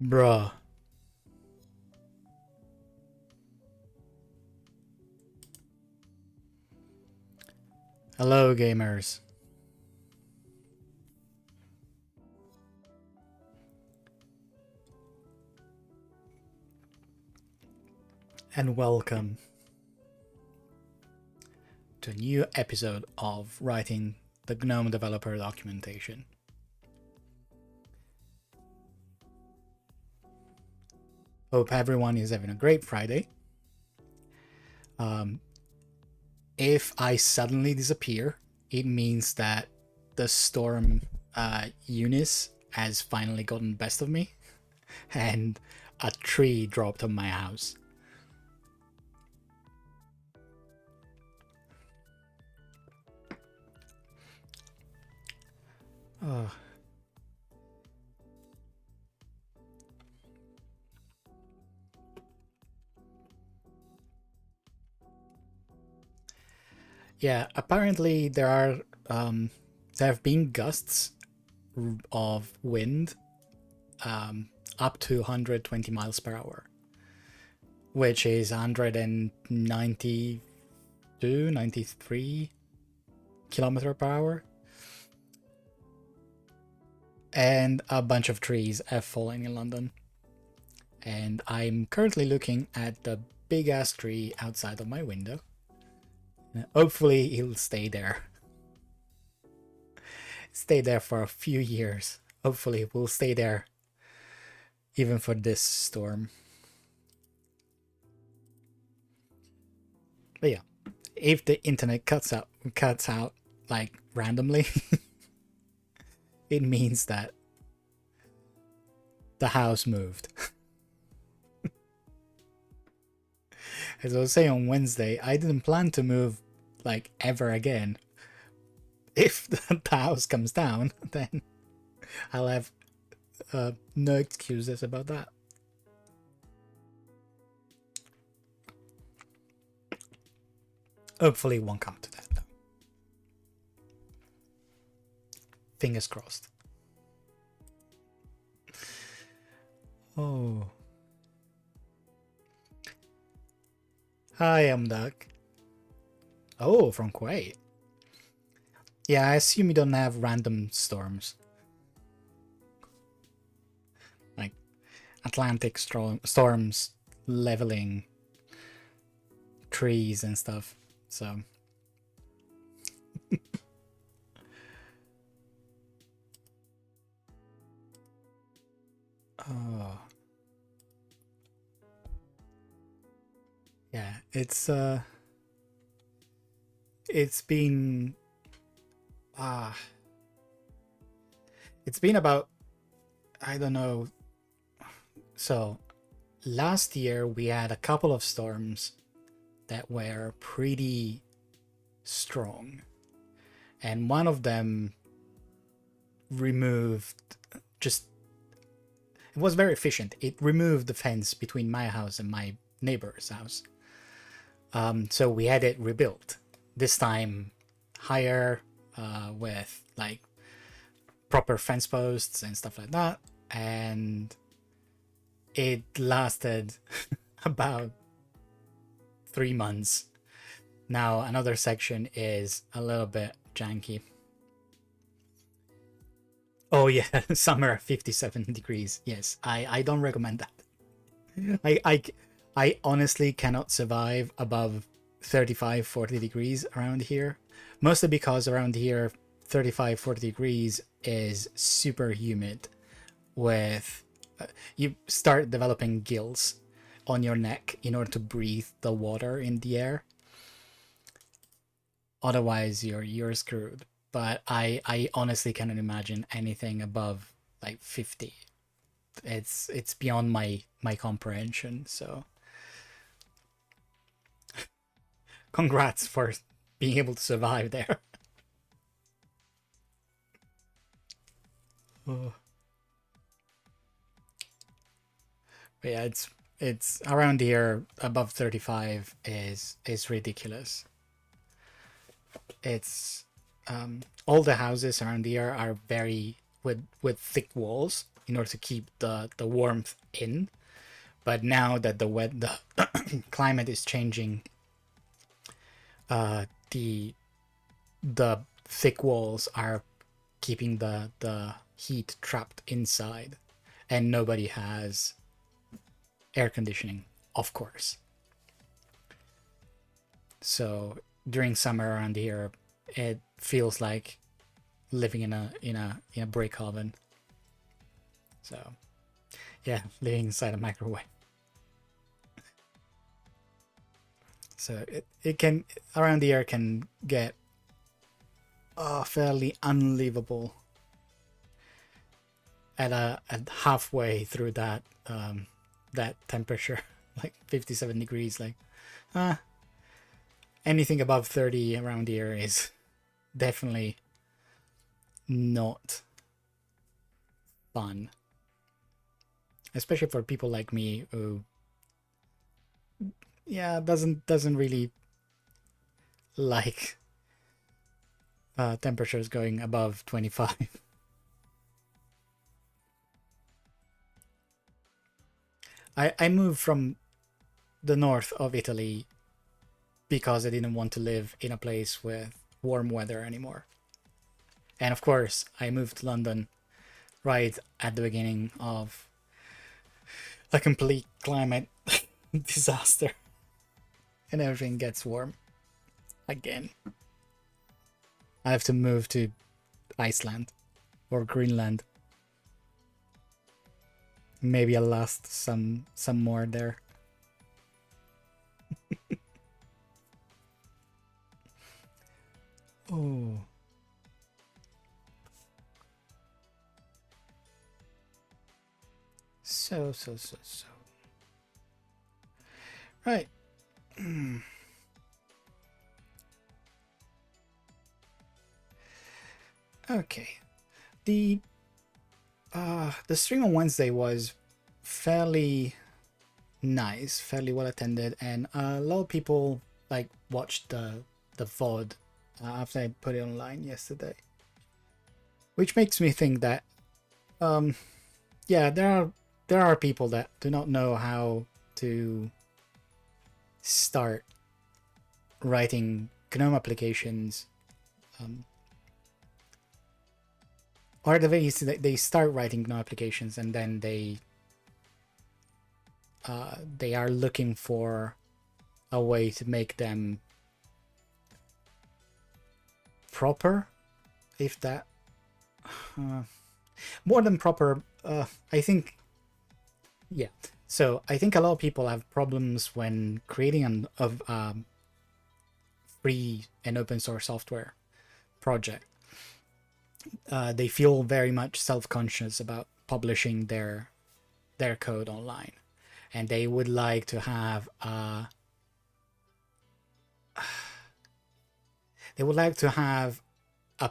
Bruh. Hello, gamers. And welcome to a new episode of writing the GNOME developer documentation. Hope everyone is having a great Friday. If I suddenly disappear, it means that the storm Eunice has finally gotten best of me, and a tree dropped on my house. Oh. Yeah, apparently there have been gusts of wind up to 120 miles per hour, which is 192, 93 kilometer per hour. And a bunch of trees have fallen in London. And I'm currently looking at the big ass tree outside of my window. Hopefully he'll stay there. Stay there for a few years. Hopefully we'll stay there even for this storm. But yeah, if the internet cuts out like randomly, it means that the house moved. As I was saying on Wednesday, I didn't plan to move like ever again. If the house comes down, then I'll have no excuses about that. Hopefully it won't come to that, though. Fingers crossed. Oh. Hi, I'm Doug. Oh, from Kuwait. Yeah, I assume you don't have random storms. Like Atlantic storms leveling trees and stuff. So oh. Yeah, it's been it's been about, I don't know. So last year we had a couple of storms that were pretty strong, and one of them removed just, it was very efficient. It removed the fence between my house and my neighbor's house. So we had it rebuilt, this time higher, with like proper fence posts and stuff like that, and it lasted about 3 months. Now another section is a little bit janky. Oh yeah, summer 57 degrees. Yes, I don't recommend that. I honestly cannot survive above 35-40 degrees around here, mostly because around here 35-40 degrees is super humid, with you start developing gills on your neck in order to breathe the water in the air. Otherwise you're screwed. But I honestly cannot imagine anything above like 50. It's beyond my comprehension. So congrats for being able to survive there. Oh. But yeah, it's around here above 35 is ridiculous. It's all the houses around here are very with thick walls, in order to keep the warmth in. But now that the climate is changing, the thick walls are keeping the heat trapped inside, and nobody has air conditioning, of course. So during summer around here, it feels like living in a brick oven. So yeah, living inside a microwave. So it can, around here can get fairly unlivable at halfway through that that temperature, like 57 degrees. Like anything above 30 around here is definitely not fun, especially for people like me who doesn't really like temperatures going above 25. I moved from the north of Italy because I didn't want to live in a place with warm weather anymore. And of course, I moved to London right at the beginning of a complete climate disaster. And everything gets warm again. I have to move to Iceland or Greenland. Maybe I'll last some more there. Oh. So. Right. Okay. The stream on Wednesday was fairly nice, fairly well attended, and a lot of people like watched the VOD after I put it online yesterday, which makes me think that yeah, there are people that do not know how to start writing GNOME applications, or the way they start writing GNOME applications and then they are looking for a way to make them proper, if that more than proper. I think, yeah. So I think a lot of people have problems when creating a free and open source software project. They feel very much self-conscious about publishing their code online, and they would like to have a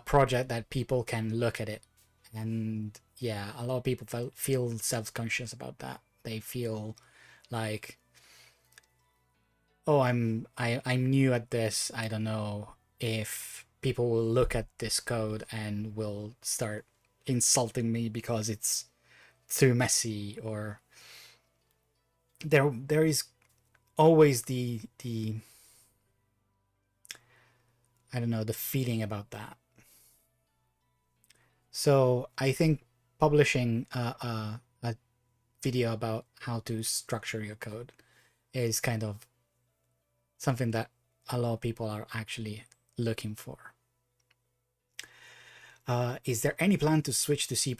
project that people can look at it. And yeah, a lot of people feel self-conscious about that. They feel like, oh, I'm new at this. I don't know if people will look at this code and will start insulting me because it's too messy, or there is always the I don't know, the feeling about that. So I think publishing a video about how to structure your code is kind of something that a lot of people are actually looking for. Is there any plan to switch to C++?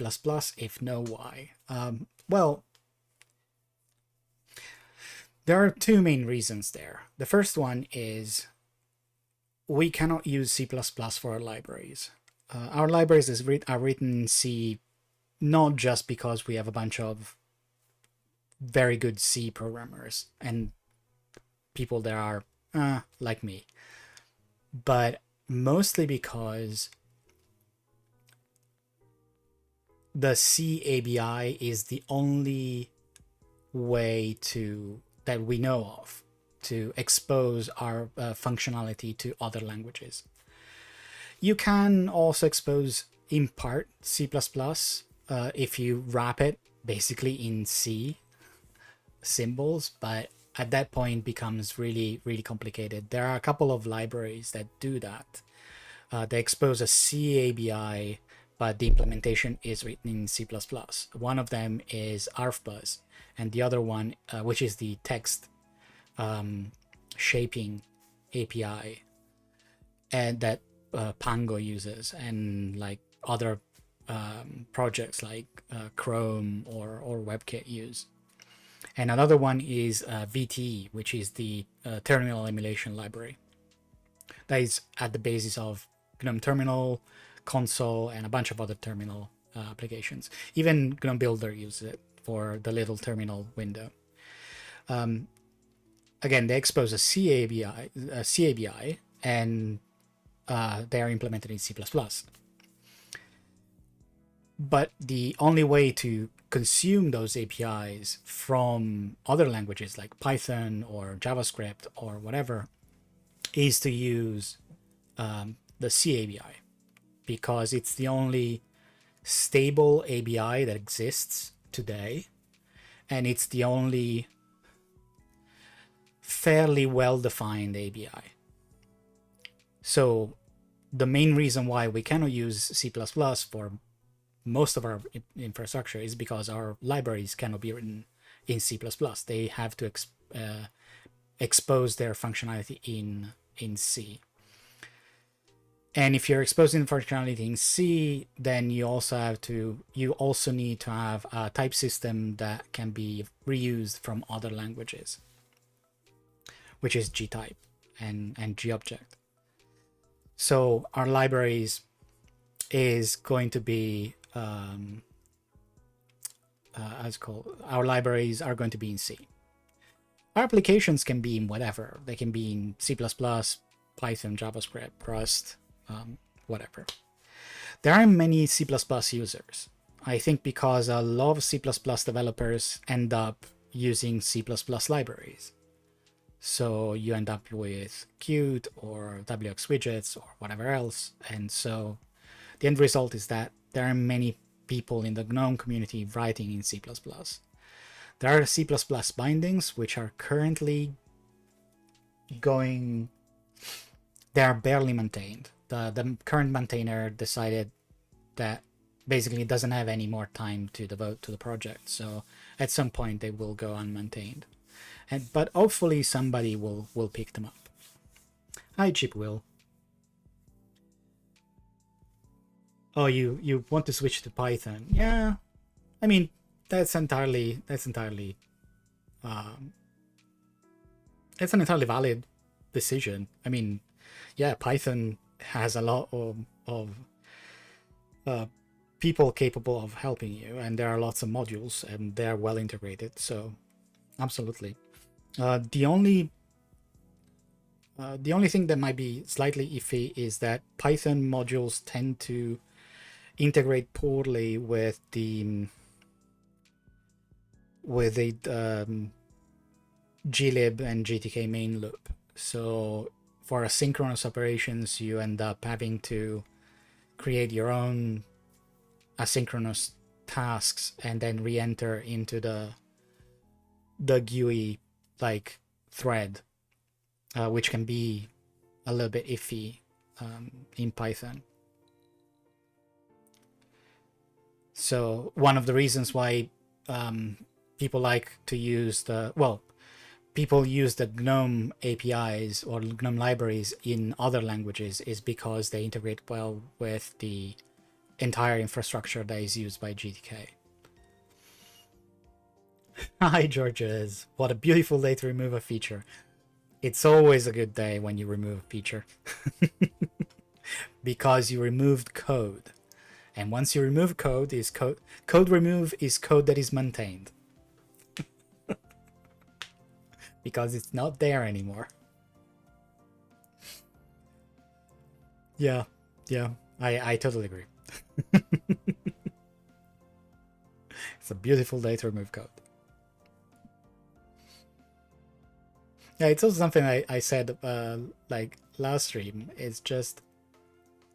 If no, why? Well, there are two main reasons there. The first one is we cannot use C++ for our libraries. Our libraries are written in C, not just because we have a bunch of very good C programmers and people that are like me, but mostly because the C ABI is the only way that we know of to expose our functionality to other languages. You can also expose in part C++, if you wrap it basically in C symbols, but at that point becomes really, really complicated. There are a couple of libraries that do that. They expose a C ABI, but the implementation is written in C++. One of them is arfbuzz, and the other one, which is the text shaping API, and that Pango uses, and like other projects like Chrome or WebKit use. And another one is VTE, which is the terminal emulation library. That is at the basis of GNOME Terminal, Console, and a bunch of other terminal applications. Even GNOME Builder uses it for the little terminal window. Again, they expose a C ABI, and they are implemented in C++. But the only way to consume those APIs from other languages like Python or JavaScript or whatever is to use the C ABI, because it's the only stable ABI that exists today, and it's the only fairly well-defined ABI. So the main reason why we cannot use C++ for most of our infrastructure is because our libraries cannot be written in C++. They have to expose their functionality in C. And if you're exposing functionality in C, then you also need to have a type system that can be reused from other languages, which is GType and GObject. So our libraries is going to be our libraries are going to be in C. Our applications can be in whatever. They can be in C++, Python, JavaScript, Rust, whatever. There are many C++ users. I think because a lot of C++ developers end up using C++ libraries. So you end up with Qt or WX widgets or whatever else. And so the end result is that there are many people in the GNOME community writing in C++. There are C++ bindings which are currently going, they are barely maintained. The current maintainer decided that basically it doesn't have any more time to devote to the project. So at some point they will go unmaintained. But hopefully somebody will pick them up. Hi, Chip Will. Oh, you want to switch to Python? Yeah, I mean that's entirely it's an entirely valid decision. I mean, yeah, Python has a lot of people capable of helping you, and there are lots of modules, and they're well integrated. So, absolutely. The only thing that might be slightly iffy is that Python modules tend to integrate poorly with the glib and GTK main loop. So for asynchronous operations, you end up having to create your own asynchronous tasks and then re-enter into the GUI like thread, which can be a little bit iffy in Python. So one of the reasons why people like to use people use the GNOME APIs or GNOME libraries in other languages is because they integrate well with the entire infrastructure that is used by GTK. Hi, Georges. What a beautiful day to remove a feature. It's always a good day when you remove a feature. Because you removed code. And once you remove code, code remove is code that is maintained. Because it's not there anymore. Yeah, I totally agree. It's a beautiful day to remove code. Yeah, it's also something I said like last stream. It's just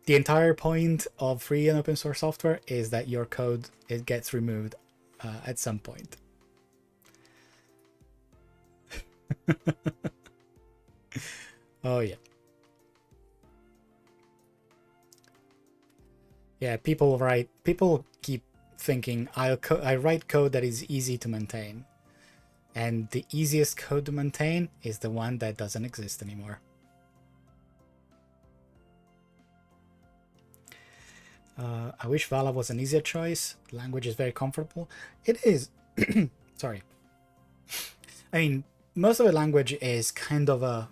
The entire point of free and open source software is that your code, it gets removed at some point. Oh yeah. Yeah, people keep thinking I write code that is easy to maintain. And the easiest code to maintain is the one that doesn't exist anymore. I wish Vala was an easier choice. The language is very comfortable. It is. Sorry. I mean, most of the language is kind of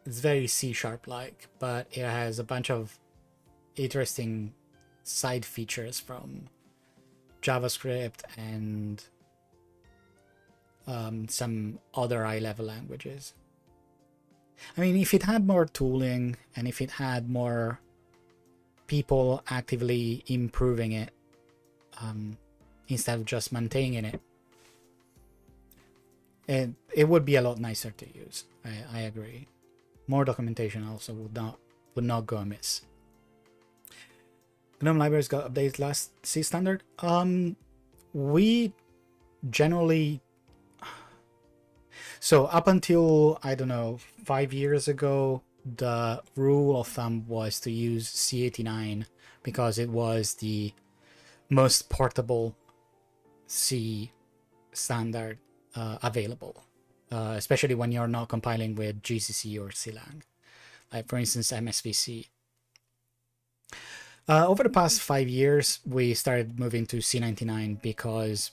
it's very C-sharp-like, but it has a bunch of interesting side features from JavaScript and some other high-level languages. I mean, if it had more tooling and if it had more people actively improving it instead of just maintaining it, it would be a lot nicer to use. I agree. More documentation also would not go amiss. GNOME libraries got updated last C standard. We generally, so up until, I don't know, 5 years ago, the rule of thumb was to use C89 because it was the most portable C standard available, especially when you're not compiling with GCC or CLang, like for instance MSVC. Over the past 5 years, we started moving to C99 because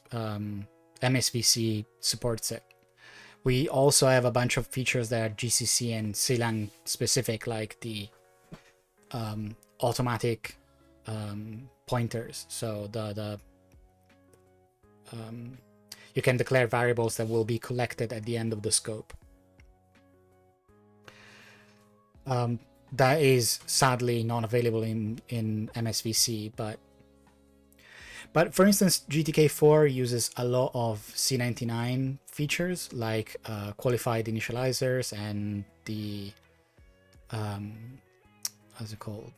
MSVC supports it. We also have a bunch of features that are GCC and CLang specific, like the automatic pointers. So you can declare variables that will be collected at the end of the scope. That is sadly not available in MSVC, but for instance, GTK4 uses a lot of C99 features like qualified initializers and the how's it called?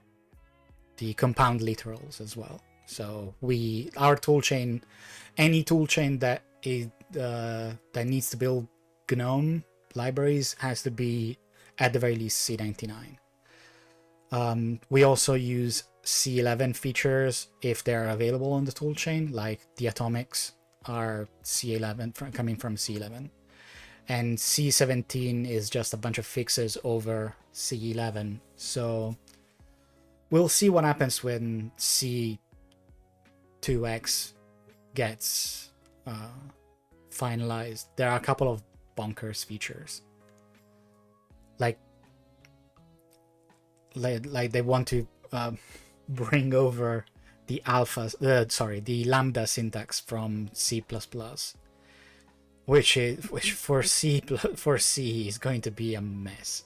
The compound literals as well. So our toolchain, any toolchain that needs to build GNOME libraries has to be at the very least C99. We also use C11 features if they're available on the toolchain, like the atomics are C11 coming from C11, and C17 is just a bunch of fixes over C11. So we'll see what happens when C2X gets finalized. There are a couple of bonkers features, like they want to bring over the the lambda syntax from C++, which for C is going to be a mess.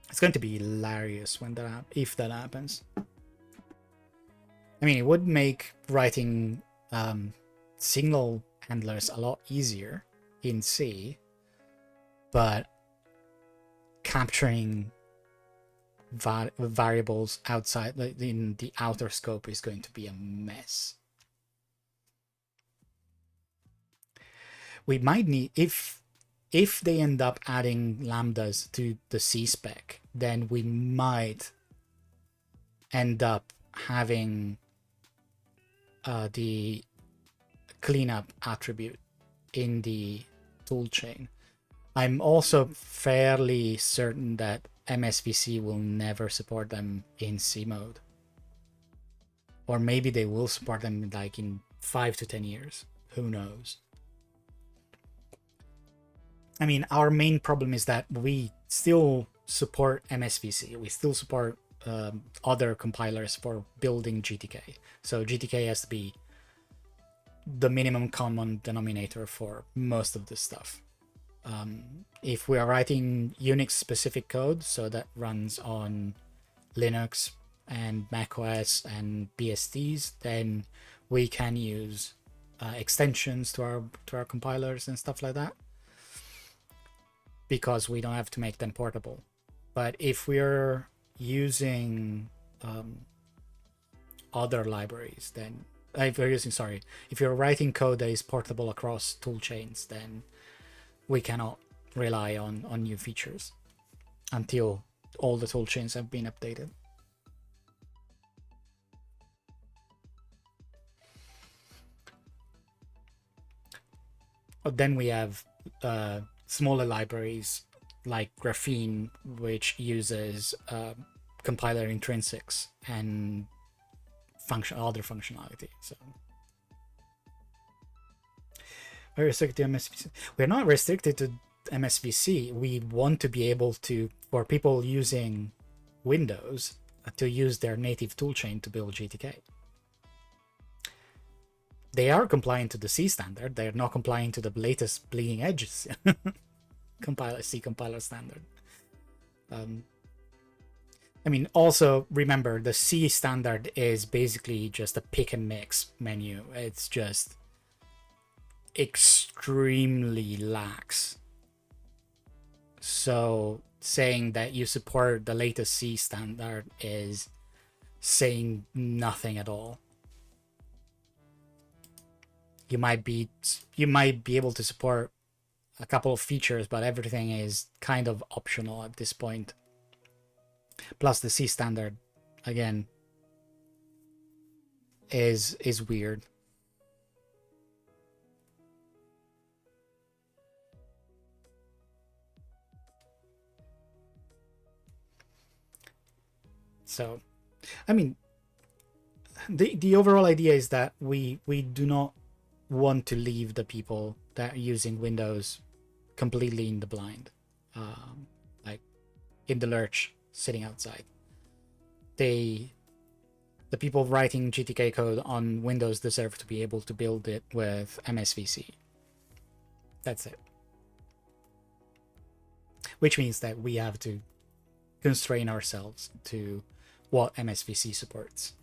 It's going to be hilarious when if that happens. I mean, it would make writing signal handlers a lot easier in C, but capturing variables outside in the outer scope is going to be a mess. We might need, if they end up adding lambdas to the C spec, then we might end up having the cleanup attribute in the toolchain. I'm also fairly certain that MSVC will never support them in C mode. Or maybe they will support them like in 5 to 10 years. Who knows? I mean, our main problem is that we still support MSVC. We still support other compilers for building GTK. So GTK has to be the minimum common denominator for most of this stuff. If we are writing Unix specific code, so that runs on Linux and macOS and BSDs, then we can use extensions to our compilers and stuff like that, because we don't have to make them portable. But if we're using other libraries, then if you're writing code that is portable across toolchains, then we cannot rely on new features until all the toolchains have been updated. But then we have smaller libraries like Graphene, which uses compiler intrinsics and other functionality. So we're restricted to MSVC. We're not restricted to MSVC. We want to be able to, for people using Windows, to use their native toolchain to build GTK. They are compliant to the C standard. They're not compliant to the latest bleeding edges C compiler standard. I mean, also remember the C standard is basically just a pick and mix menu. It's just extremely lax. So saying that you support the latest C standard is saying nothing at all. You might be able to support a couple of features, but everything is kind of optional at this point. Plus the C standard, again, is weird. So, I mean, the overall idea is that we do not want to leave the people that are using Windows completely in the blind, like in the lurch, sitting outside. The people writing GTK code on Windows deserve to be able to build it with MSVC. That's it. Which means that we have to constrain ourselves to what MSVC supports.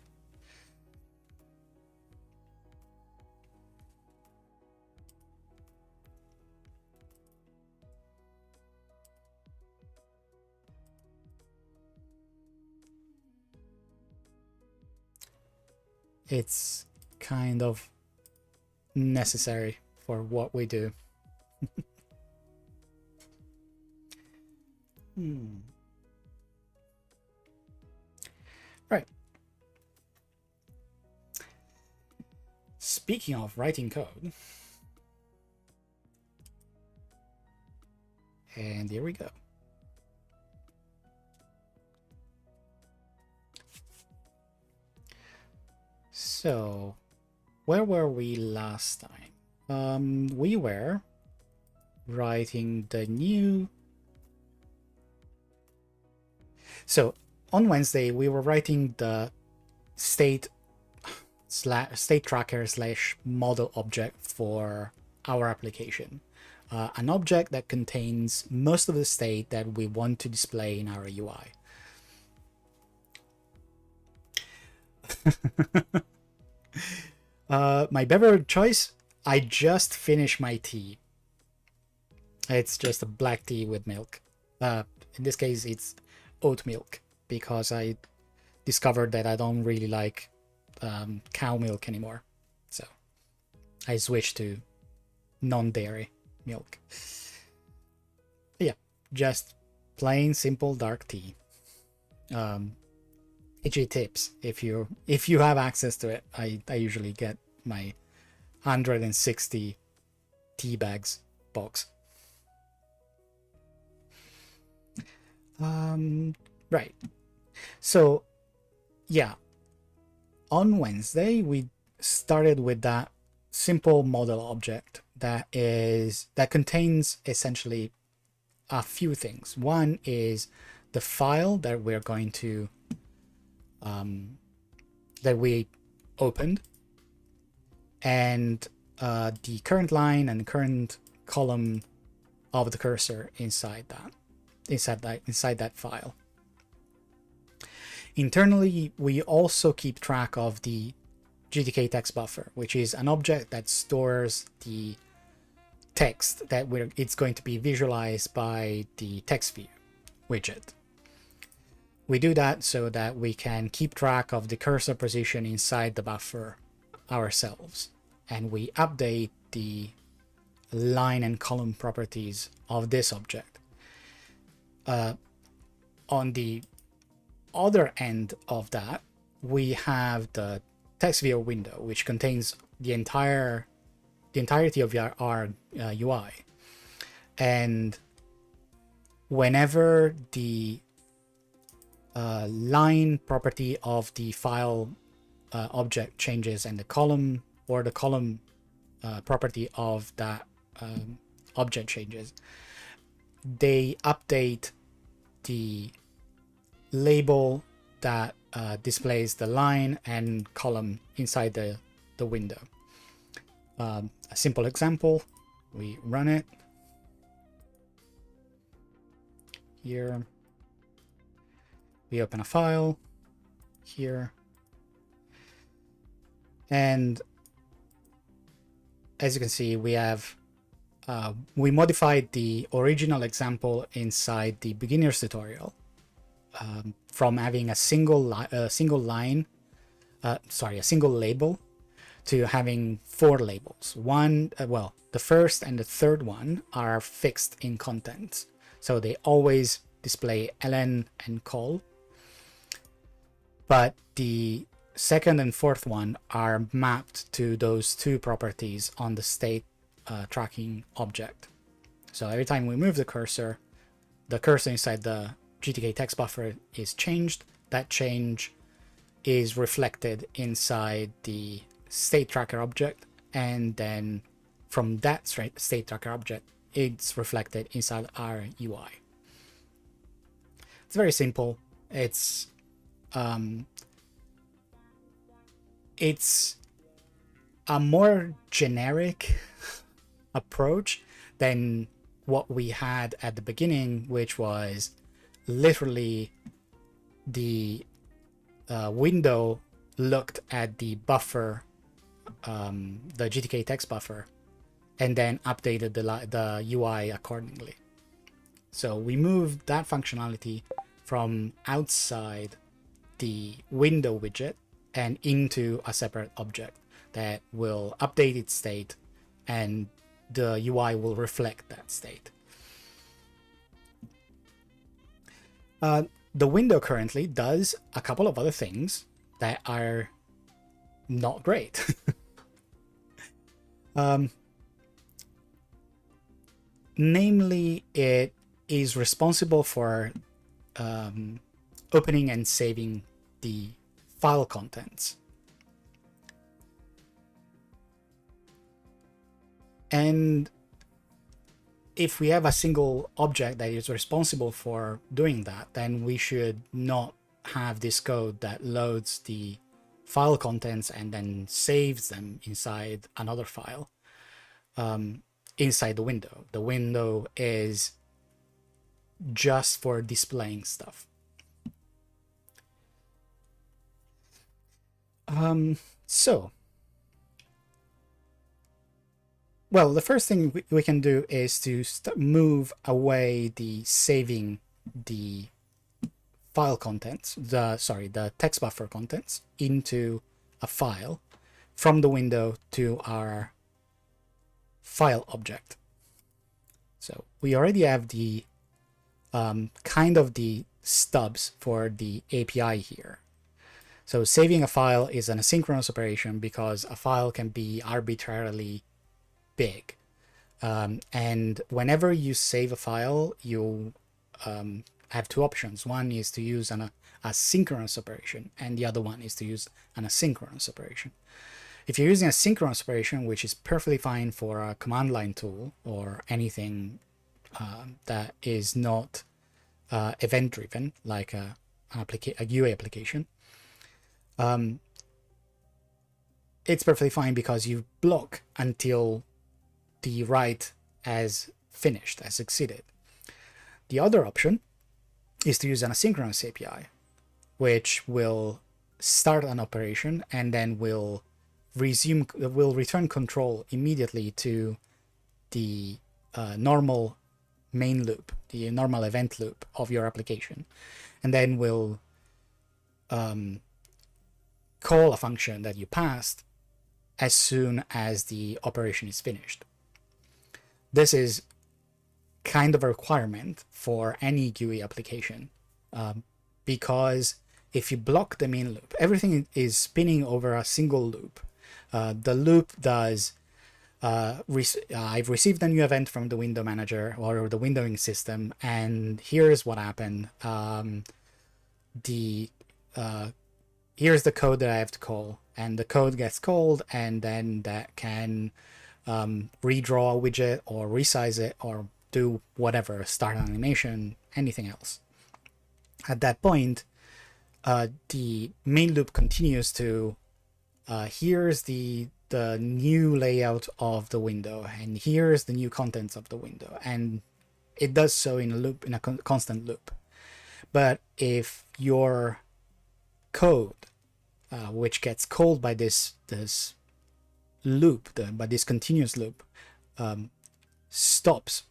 It's kind of necessary for what we do. Right. Speaking of writing code, and here we go. So, where were we last time? We were writing the new... So, on Wednesday, we were writing the state tracker / model object for our application. An object that contains most of the state that we want to display in our UI. My beverage choice, I just finished my tea. It's just a black tea with milk. In this case, it's oat milk, because I discovered that I don't really like cow milk anymore. So I switched to non-dairy milk. But yeah, just plain simple dark tea. HG tips, if you have access to it. I usually get my 160 tea bags box. Right. So yeah, on Wednesday we started with that simple model object that contains essentially a few things. One is the file that we're going to that we opened, and the current line and current column of the cursor inside that file. Internally, we also keep track of the GTK text buffer, which is an object that stores the text that it's going to be visualized by the text view widget. We do that so that we can keep track of the cursor position inside the buffer ourselves. And we update the line and column properties of this object. On the other end of that, we have the text viewer window, which contains the entirety of our UI. And whenever the line property of the file object changes and the column property of that object changes, they update the label that displays the line and column inside the window. A simple example, we run it here. We open a file here, and as you can see, we have we modified the original example inside the beginner's tutorial from having a single label to having 4 labels. One, well, the first and the third one are fixed in contents, so they always display ln and col. But the second and fourth one are mapped to those 2 properties on the state tracking object. So every time we move the cursor inside the GTK text buffer is changed. That change is reflected inside the state tracker object, and then from that state tracker object, it's reflected inside our UI. It's very simple. It's a more generic approach than what we had at the beginning, which was literally the window looked at the buffer, the GTK text buffer, and then updated the UI accordingly. So we moved that functionality from outside the window widget and into a separate object that will update its state, and the UI will reflect that state. The window currently does a couple of other things that are not great. Namely, it is responsible for opening and saving the file contents. And if we have a single object that is responsible for doing that, then we should not have this code that loads the file contents and then saves them inside another file inside the window. The window is just for displaying stuff. Well, the first thing we can do is to move away the saving the file contents, the text buffer contents into a file from the window to our file object. So we already have the kind of the stubs for the API here. So saving a file is an asynchronous operation because a file can be arbitrarily big. And whenever you save a file, you have 2 options. One is to use an asynchronous operation, and the other one is to use an asynchronous operation. If you're using a synchronous operation, which is perfectly fine for a command line tool or anything that is not event driven, like a GUI application, it's perfectly fine because you block until the write has finished, has succeeded. The other option is to use an asynchronous API, which will start an operation and then will return control immediately to the normal main loop, the normal event loop of your application. and then we'll call a function that you passed as soon as the operation is finished. This is kind of a requirement for any GUI application, because if you block the main loop, everything is spinning over a single loop. The loop does I've received a new event from the window manager or the windowing system, and here's what happened. Here's the code that I have to call, and the code gets called, and then that can redraw a widget or resize it or do whatever, start an animation, anything else. At that point, the main loop continues to here's the new layout of the window, and here's the new contents of the window, and it does so in a loop, in a constant loop. But if your code, which gets called by this loop, by this continuous loop, stops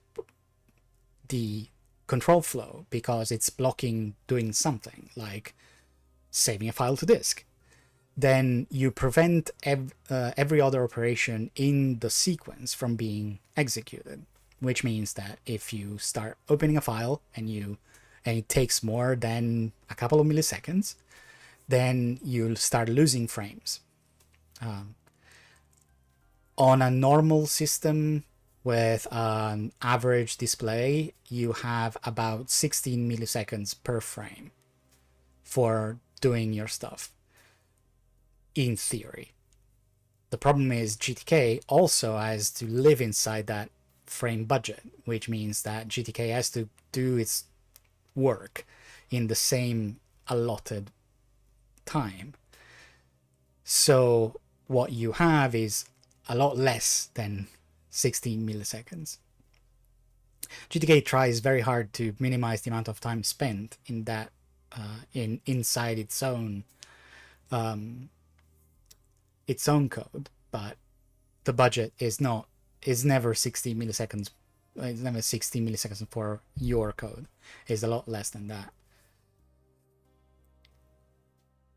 the control flow because it's blocking doing something like saving a file to disk, then you prevent every other operation in the sequence from being executed, which means that if you start opening a file and it takes more than a couple of milliseconds, then you'll start losing frames. On a normal system with an average display, you have about 16 milliseconds per frame for doing your stuff, in theory. The problem is GTK also has to live inside that frame budget, which means that GTK has to do its work in the same allotted time. So what you have is a lot less than 16 milliseconds. GTK tries very hard to minimize the amount of time spent in that inside its own code, but the budget is never 60 milliseconds. It's never 60 milliseconds for your code. It's a lot less than that.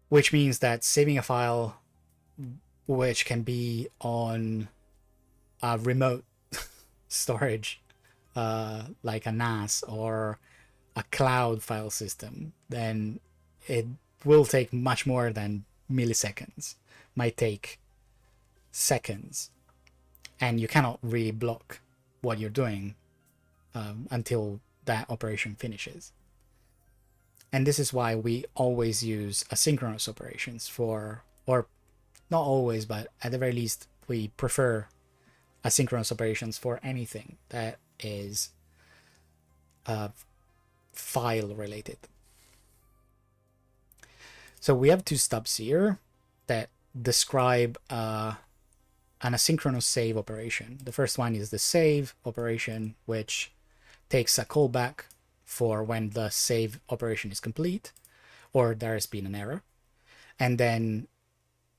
Which means that saving a file, which can be on a remote storage, like a NAS or a cloud file system, then it will take much more than milliseconds. Might take seconds, and you cannot really block what you're doing until that operation finishes. And this is why we always use asynchronous operations for, or not always, but at the very least, we prefer asynchronous operations for anything that is file related. So we have two stubs here that describe an asynchronous save operation. The first one is the save operation, which takes a callback for when the save operation is complete or there has been an error. And then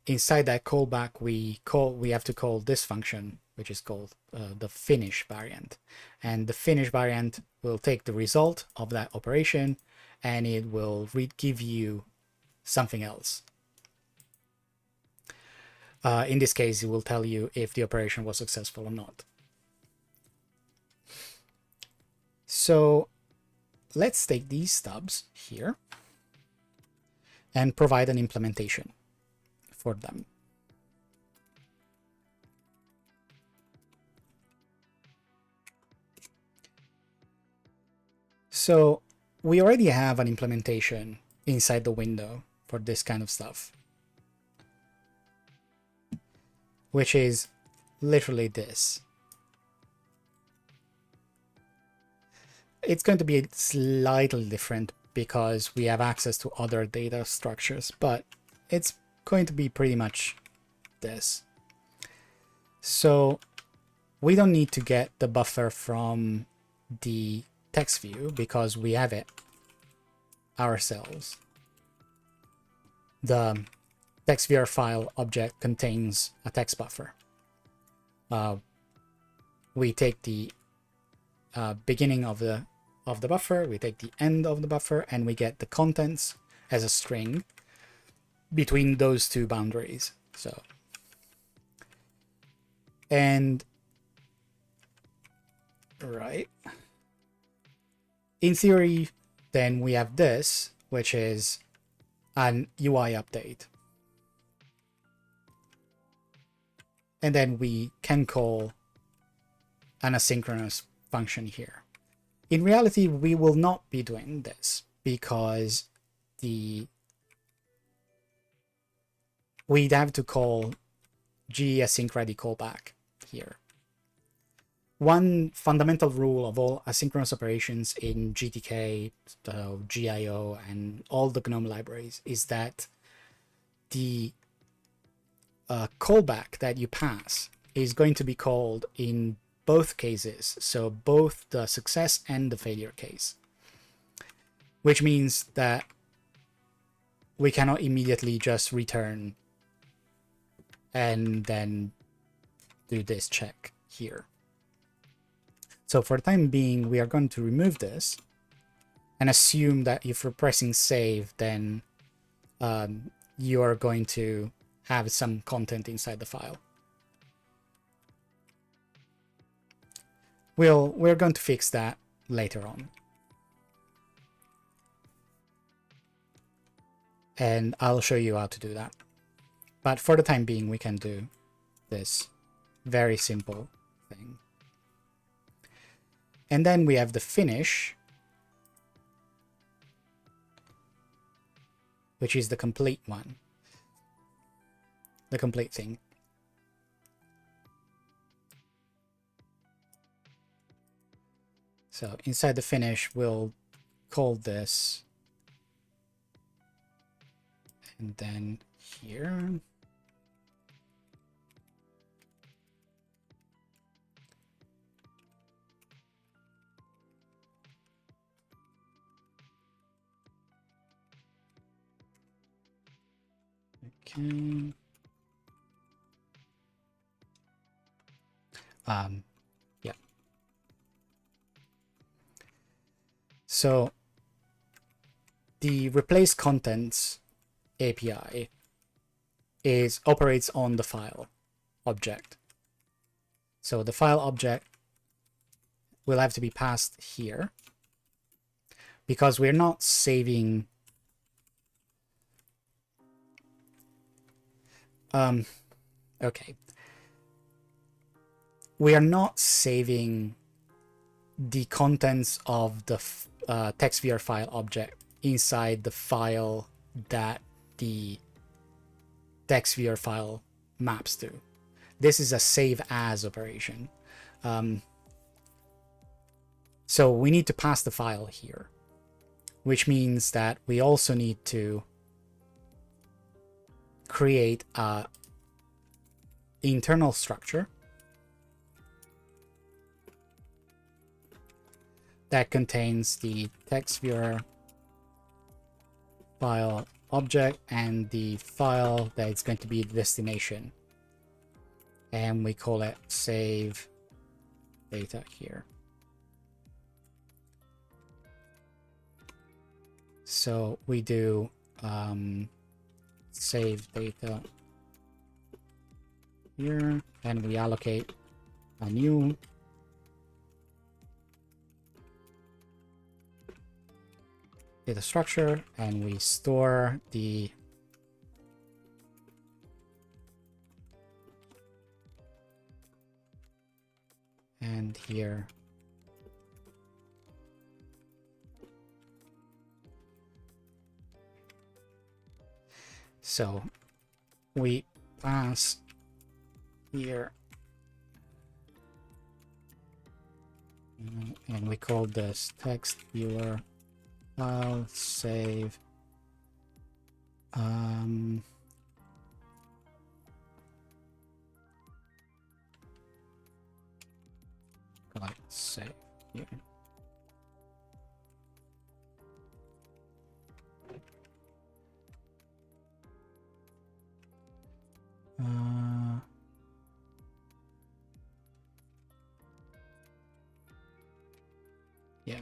inside that callback, we have to call this function, which is called the finish variant. And the finish variant will take the result of that operation and it will give you something else. In this case, it will tell you if the operation was successful or not. So let's take these stubs here and provide an implementation for them. So we already have an implementation inside the window for this kind of stuff, which is literally this. It's going to be slightly different because we have access to other data structures, but it's going to be pretty much this. So we don't need to get the buffer from the text view because we have it ourselves. The TextViewer file object contains a text buffer. We take the beginning of the of the buffer, we take the end of the buffer, and we get the contents as a string between those two boundaries. So, and right, in theory, then we have this, which is an UI update. And then we can call an asynchronous function here. In reality, we will not be doing this because we'd have to call gasync ready callback here. One fundamental rule of all asynchronous operations in GTK, GIO, and all the GNOME libraries is that the callback that you pass is going to be called in both cases, so both the success and the failure case, which means that we cannot immediately just return and then do this check here. So for the time being, we are going to remove this and assume that if we're pressing save, then you are going to have some content inside the file. We're going to fix that later on. And I'll show you how to do that. But for the time being, we can do this very simple thing. And then we have the finish, which is the complete one, the complete thing. So inside the finish, we'll call this, and then here, okay. Yeah. So the replace contents API operates on the file object. So the file object will have to be passed here because we're not saving okay. We are not saving the contents of the TextVR file object inside the file that the TextVR file maps to. This is a save as operation. So we need to pass the file here, which means that we also need to create a internal structure that contains the TextVR file object and the file that is going to be the destination. And we call it save data here. So we do save data here, and we allocate a new data structure, and we store the and here so we pass here and we call this text viewer file save like save here. Yeah.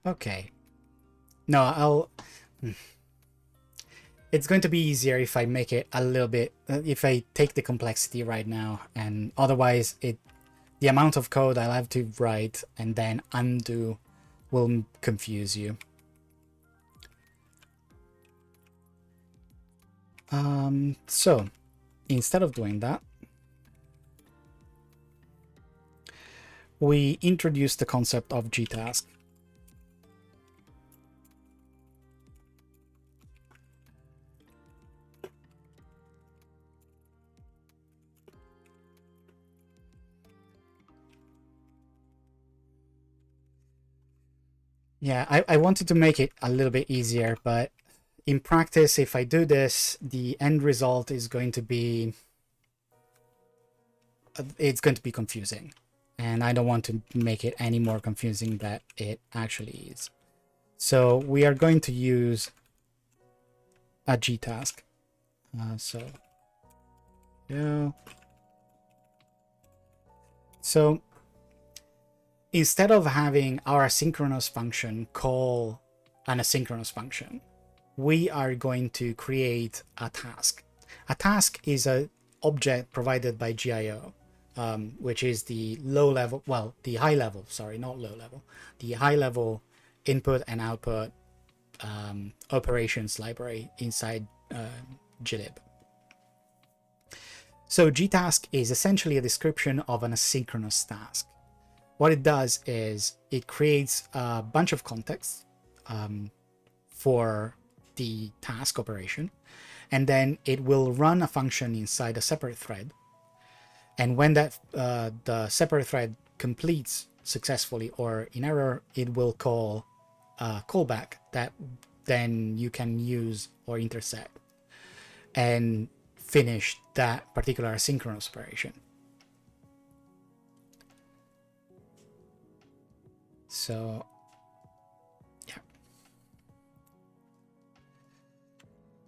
Okay. No, I'll... It's going to be easier if I make it a little bit... if I take the complexity right now, and otherwise the amount of code I'll have to write and then undo will confuse you. So, instead of doing that, we introduce the concept of GTask. Yeah, I wanted to make it a little bit easier, but in practice, if I do this, the end result is going to be... it's going to be confusing. And I don't want to make it any more confusing than it actually is. So we are going to use a GTask. So instead of having our asynchronous function call an asynchronous function, we are going to create a task. A task is an object provided by GIO, which is the the high level, sorry, not low level, the high level input and output operations library inside glib. So GTask is essentially a description of an asynchronous task. What it does is it creates a bunch of contexts for the task operation, and then it will run a function inside a separate thread. And when that the separate thread completes successfully or in error, it will call a callback that then you can use or intercept and finish that particular asynchronous operation. So, yeah.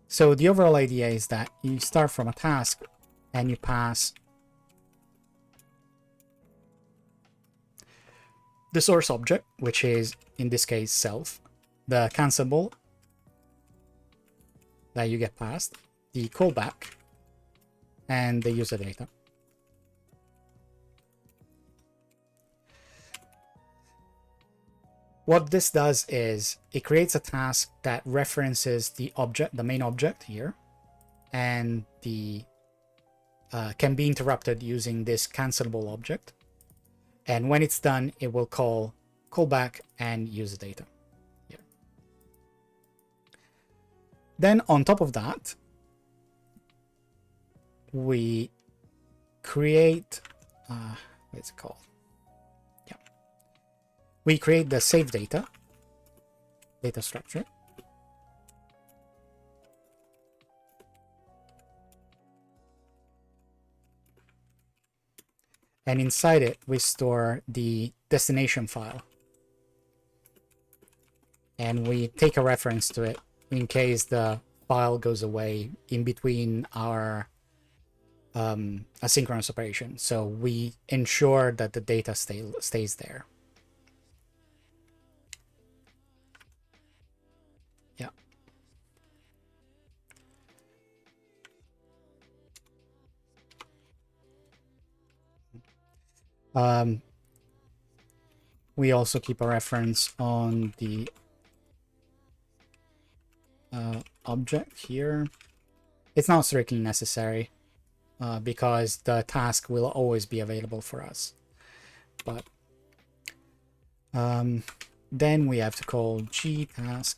So the overall idea is that you start from a task and you pass the source object, which is in this case self, the cancelable that you get passed, the callback, and the user data. What this does is it creates a task that references the object, the main object here, and the can be interrupted using this cancelable object. And when it's done, it will call callback and user data here. Then on top of that, we create what's it called? Yeah, we create the save data structure. And inside it, we store the destination file. And we take a reference to it in case the file goes away in between our asynchronous operation. So we ensure that the data stays there. Yeah. We also keep a reference on the object here. It's not strictly necessary because the task will always be available for us. But then we have to call GTask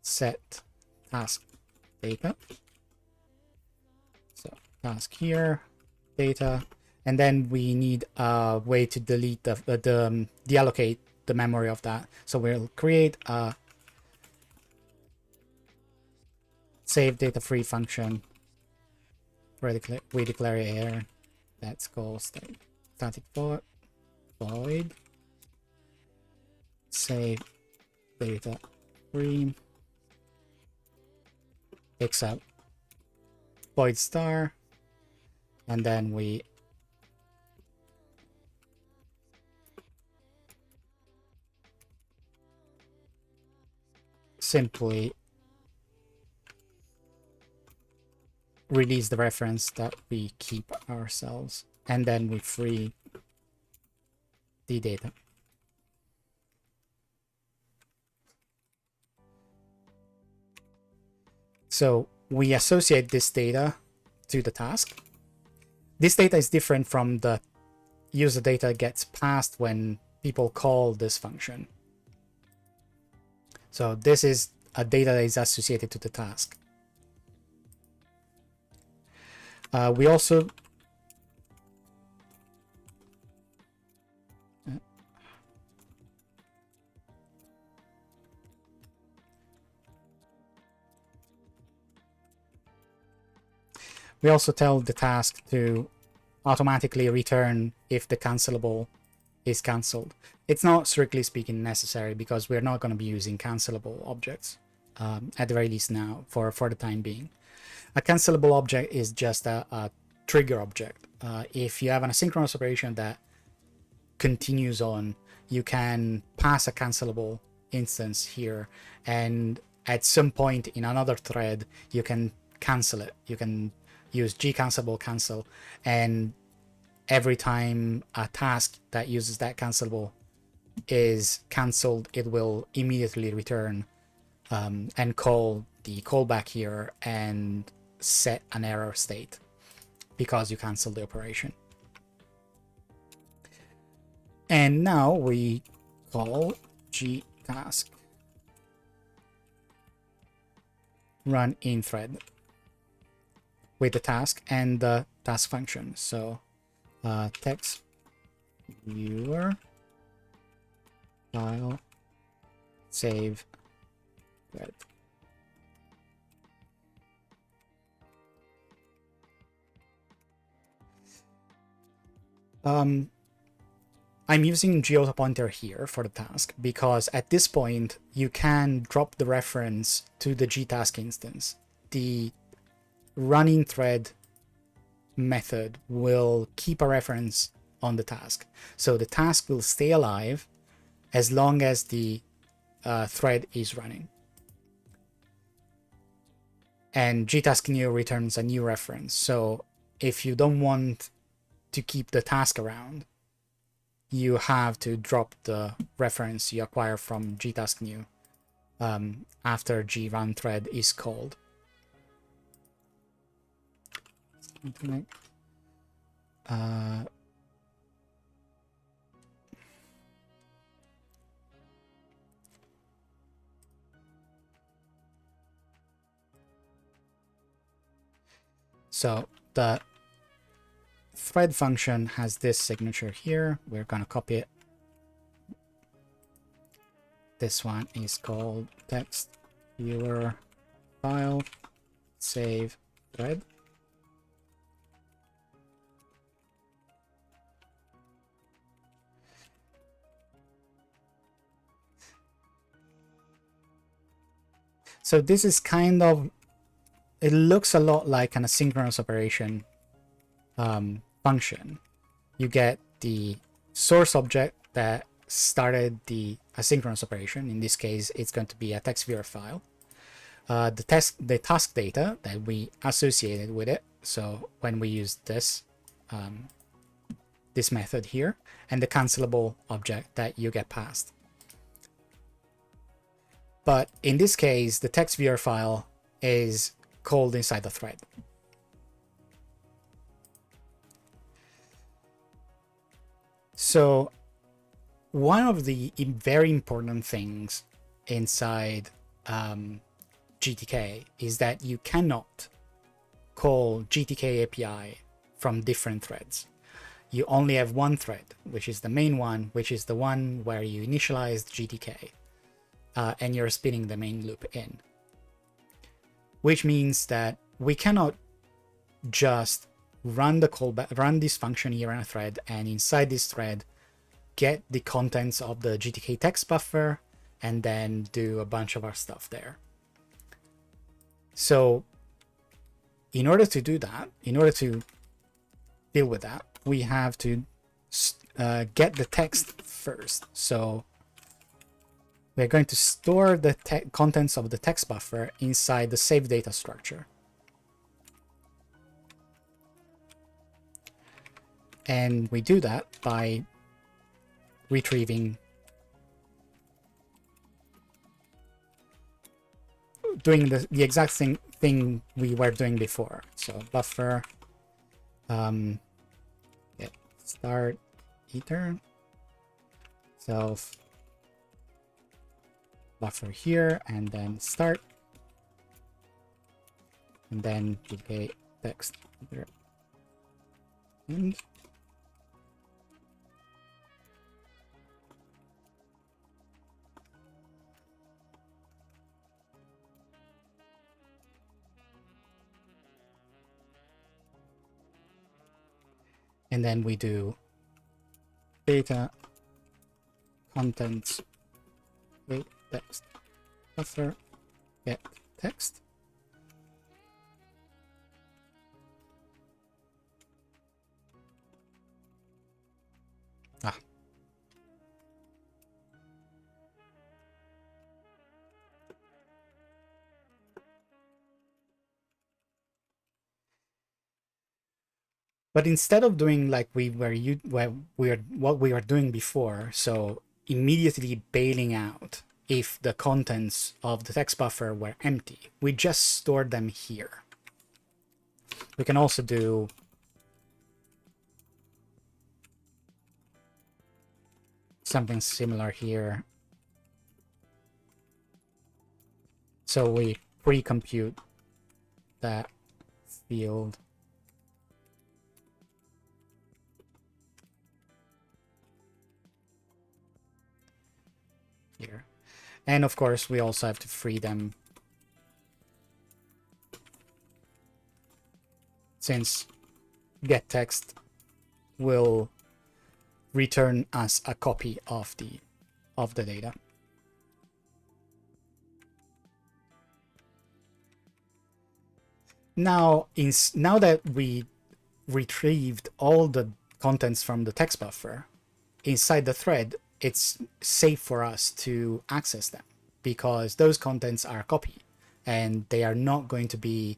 set task data. So task here, data, and then we need a way to delete deallocate the memory of that. So we'll create a save data free function where we declare error. That's called static void save data free except void star, and then we simply release the reference that we keep ourselves, and then we free the data. So we associate this data to the task. This data is different from the user data gets passed when people call this function. So this is a data that is associated to the task. We also tell the task to automatically return if the cancelable is cancelled. It's not strictly speaking necessary because we're not going to be using cancelable objects at the very least now for the time being. A cancelable object is just a trigger object. If you have an asynchronous operation that continues on, you can pass a cancelable instance here, and at some point in another thread you can cancel it. You can use gcancelable cancel, and every time a task that uses that cancelable is cancelled, it will immediately return and call the callback here and set an error state because you canceled the operation. And now we call GTask run in thread with the task and the task function. So text viewer file save thread. I'm using GAutoPointer here for the task because at this point you can drop the reference to the GTask instance. The running thread method will keep a reference on the task. So the task will stay alive as long as the thread is running. And GTask new returns a new reference. So if you don't want to keep the task around, you have to drop the reference you acquire from GTask new after grun thread is called. So the thread function has this signature here. We're going to copy it. This one is called text viewer file save thread. So this is kind of, it looks a lot like an asynchronous operation function. You get the source object that started the asynchronous operation. In this case, it's going to be a text viewer file. The task data that we associated with it. So when we use this, this method here, and the cancelable object that you get passed. But in this case, the text viewer file is called inside the thread. So one of the very important things inside GTK is that you cannot call GTK API from different threads. You only have one thread, which is the main one, which is the one where you initialized GTK. And you're spinning the main loop in, which means that we cannot just run the callback, run this function here in a thread, and inside this thread get the contents of the GTK text buffer and then do a bunch of our stuff there. So in order to do that, in order to deal with that, we have to get the text first. So we're going to store the contents of the text buffer inside the save data structure. And we do that by retrieving, doing the exact same thing we were doing before. So buffer get start ether self buffer here, and then start, and then GTask and then we do data contents wait text buffer get text. But instead of doing like what we were doing before, so immediately bailing out if the contents of the text buffer were empty, we just stored them here. We can also do something similar here. So we pre-compute that field. Here. And of course, we also have to free them, since getText will return us a copy of the data. Now that we retrieved all the contents from the text buffer inside the thread, it's safe for us to access them because those contents are a copy and they are not going to be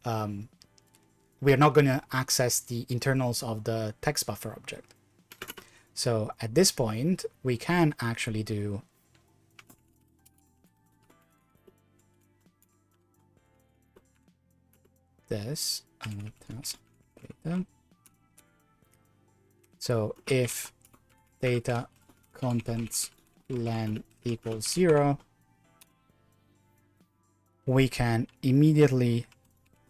we are not going to access the internals of the text buffer object. So at this point we can actually do this task data. So if data contents len equals 0, we can immediately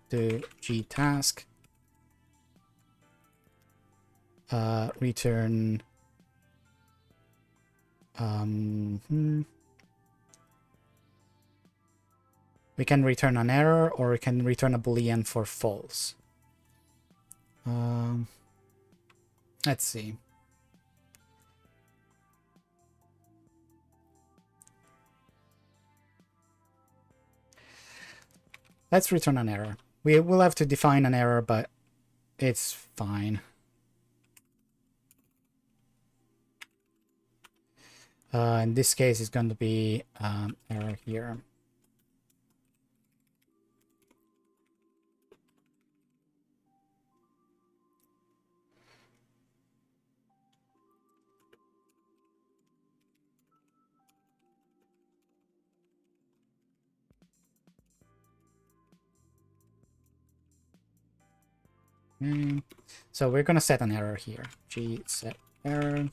do GTask return we can return an error, or we can return a boolean for false. Let's see. Let's return an error. We will have to define an error, but it's fine. In this case, it's going to be error here. So we're going to set an error here. Set error.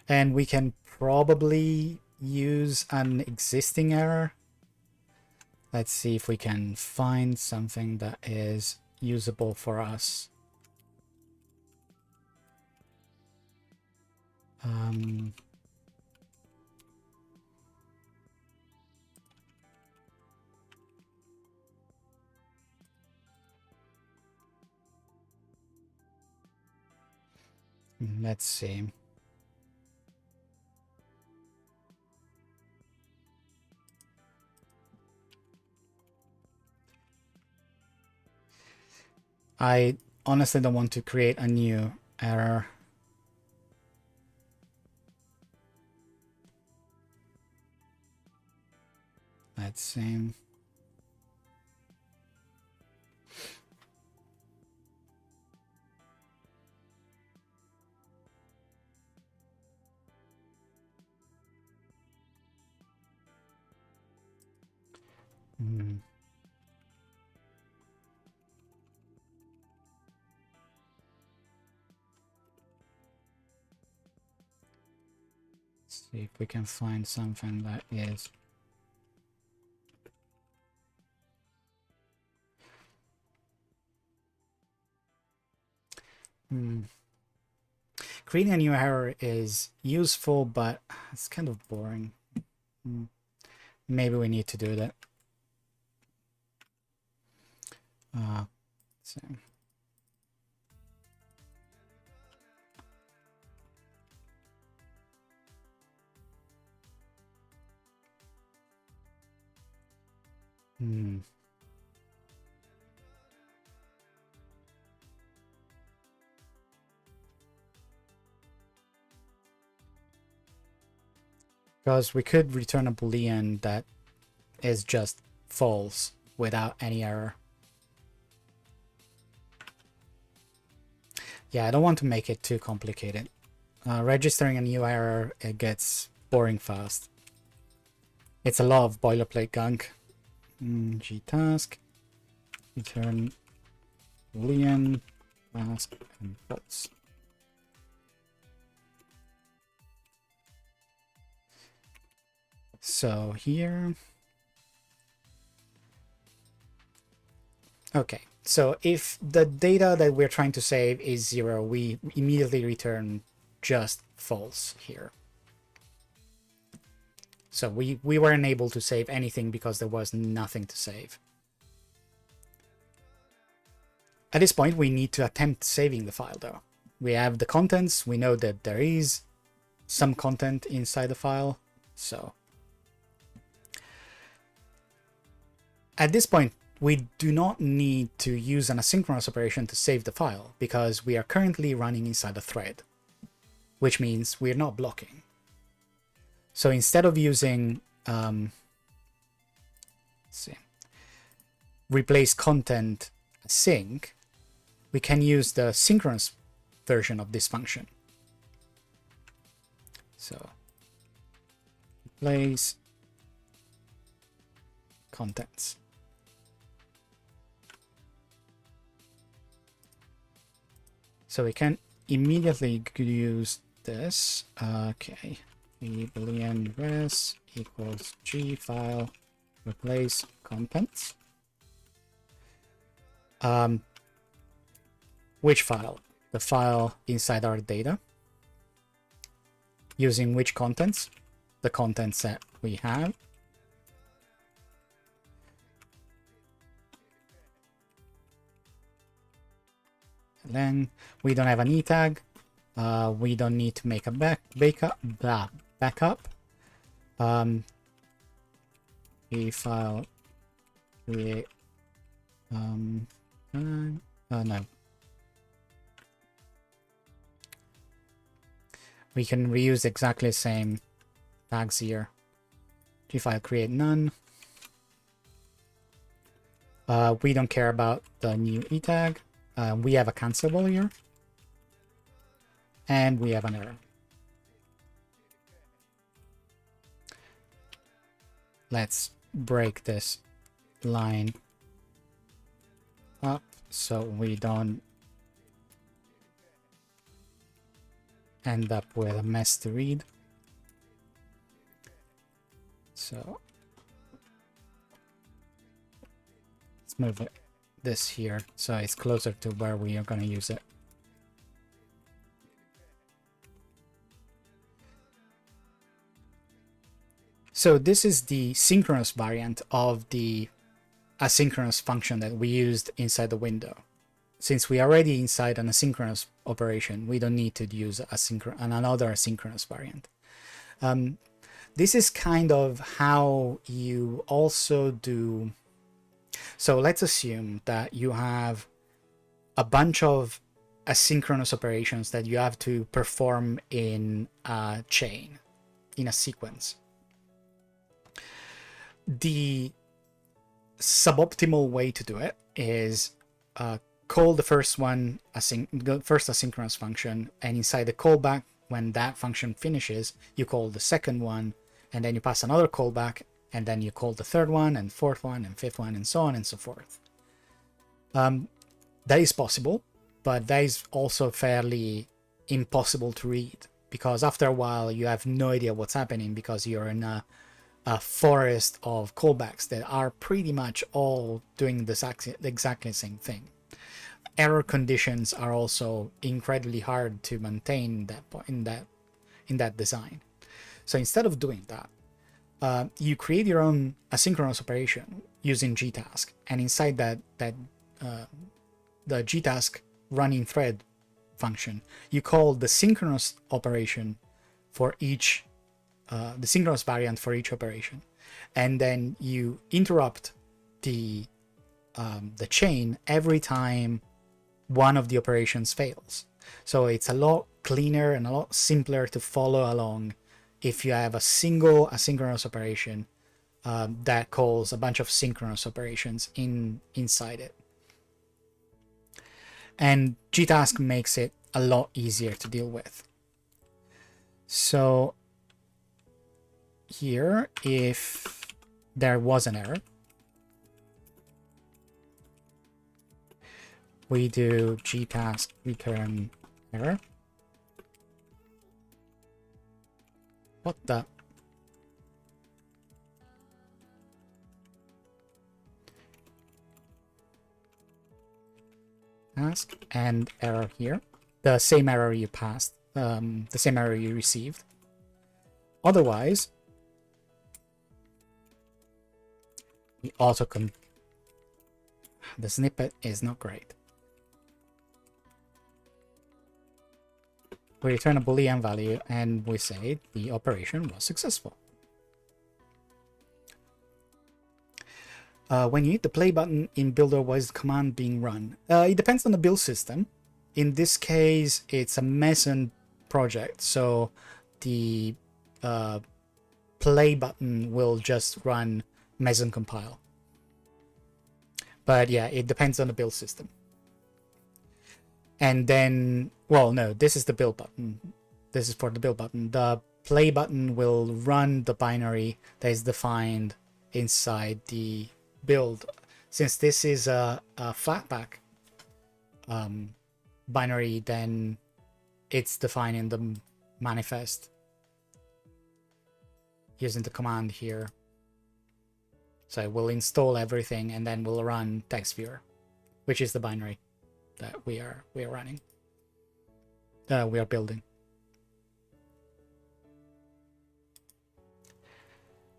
And we can probably use an existing error. Let's see if we can find something that is usable for us. Let's see. I honestly don't want to create a new error. Let's see. See if we can find something that is creating a new error is useful, but it's kind of boring. Maybe we need to do that. So. Because we could return a boolean that is just false without any error. Yeah, I don't want to make it too complicated. Registering a new error, it gets boring fast. It's a lot of boilerplate gunk. GTask, return boolean, task, and false. So here, okay, so if the data that we're trying to save is 0, we immediately return just false here. So we weren't able to save anything because there was nothing to save. At this point, we need to attempt saving the file though. We have the contents, we know that there is some content inside the file, so at this point, we do not need to use an asynchronous operation to save the file because we are currently running inside a thread, which means we're not blocking. So instead of using let's see, replace content async, we can use the synchronous version of this function. So replace contents. So we can immediately use this. Okay, boolean res equals g file replace contents. Which file? The file inside our data. Using which contents? The contents that we have. And then we don't have an e tag. We don't need to make a backup. E file create. No. We can reuse exactly the same tags here. G file create none. We don't care about the new e tag. We have a cancelable here. And we have an error. Let's break this line up so we don't end up with a mess to read. So let's move this here so it's closer to where we are going to use it. So this is the synchronous variant of the asynchronous function that we used inside the window. Since we are already inside an asynchronous operation, we don't need to use another asynchronous variant. This is kind of how you also do. So let's assume that you have a bunch of asynchronous operations that you have to perform in a chain, in a sequence. The suboptimal way to do it is call the first one the first asynchronous function, and inside the callback, when that function finishes, you call the second one, and then you pass another callback, and then you call the third one and fourth one and fifth one and so on and so forth. That is possible, but that is also fairly impossible to read, because after a while you have no idea what's happening, because you're in a forest of callbacks that are pretty much all doing exactly the same thing. Error conditions are also incredibly hard to maintain in that design. So instead of doing that, you create your own asynchronous operation using GTask, and inside that the GTask running thread function, you call the synchronous operation for each the synchronous variant for each operation, and then you interrupt the chain every time one of the operations fails. So it's a lot cleaner and a lot simpler to follow along if you have a single asynchronous operation that calls a bunch of synchronous operations inside it. And GTask makes it a lot easier to deal with. So here, if there was an error, we do GTask return error. What the? Task and error here. The same error you passed, the same error you received. Otherwise, we the snippet is not great. We return a Boolean value and we say the operation was successful. When you hit the play button in Builder, what is the command being run? It depends on the build system. In this case, it's a Meson project, so the play button will just run Meson compile. But yeah, it depends on the build system. And then, well, no, this is the build button. This is for the build button. The play button will run the binary that is defined inside the build. Since this is a flatpak binary, then it's defined in the manifest using the command here. So we'll install everything and then we'll run text viewer, which is the binary that we are running. We are building.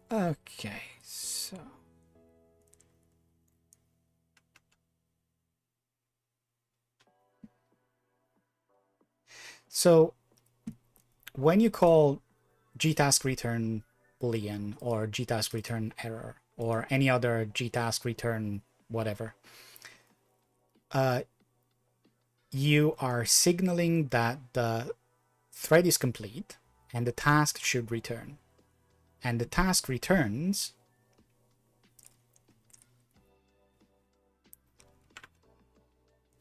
Okay, so when you call GTask return Boolean or GTask return error or any other GTask return whatever, you are signaling that the thread is complete and the task should return. And the task returns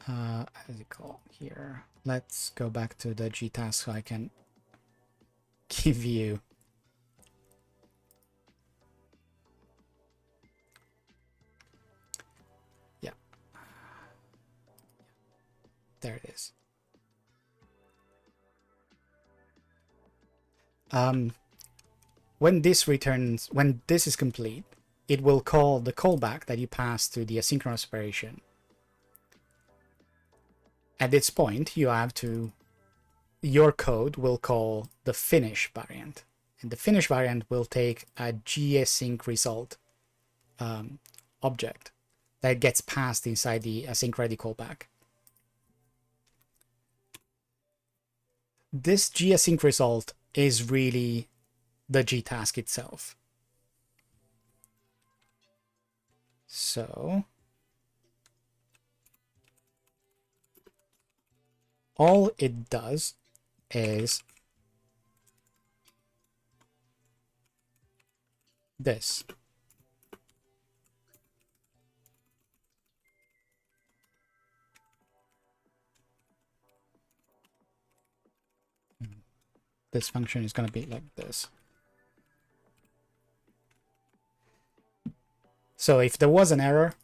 how is it called here? Let's go back to the GTask so I can give you there it is. When this is complete, it will call the callback that you pass to the asynchronous operation. At this point, your code will call the finish variant, and the finish variant will take a gsync result object that gets passed inside the async ready callback. This gsync result is really the GTask itself. So all it does is this. this function is going to be like this. So if there was an error,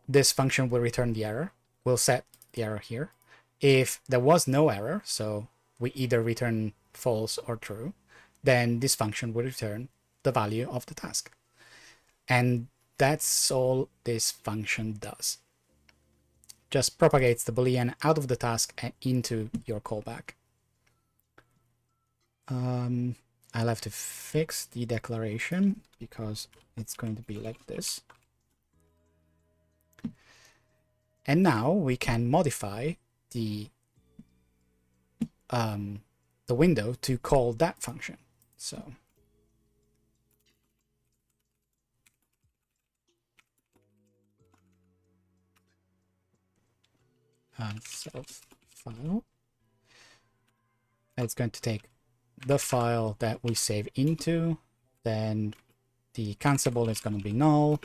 this function will return the error. We'll set the error here. If there was no error, so we either return false or true, then this function will return the value of the task. And that's all this function does. Just propagates the Boolean out of the task and into your callback. I'll have to fix the declaration because it's going to be like this. And now we can modify the window to call that function. So self file. It's going to take the file that we save into, then the cancelable is going to be null,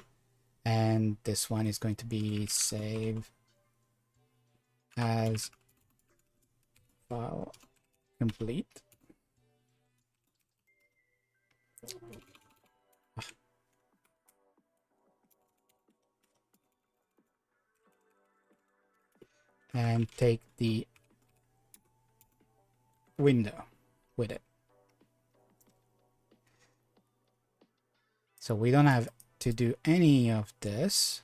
and this one is going to be save as file complete. And take the window with it. So we don't have to do any of this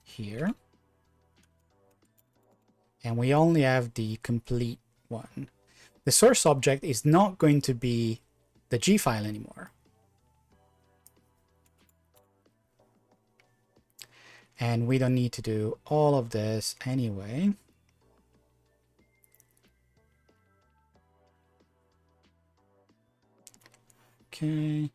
here. And we only have the complete one. The source object is not going to be the G file anymore. And we don't need to do all of this anyway. Okay.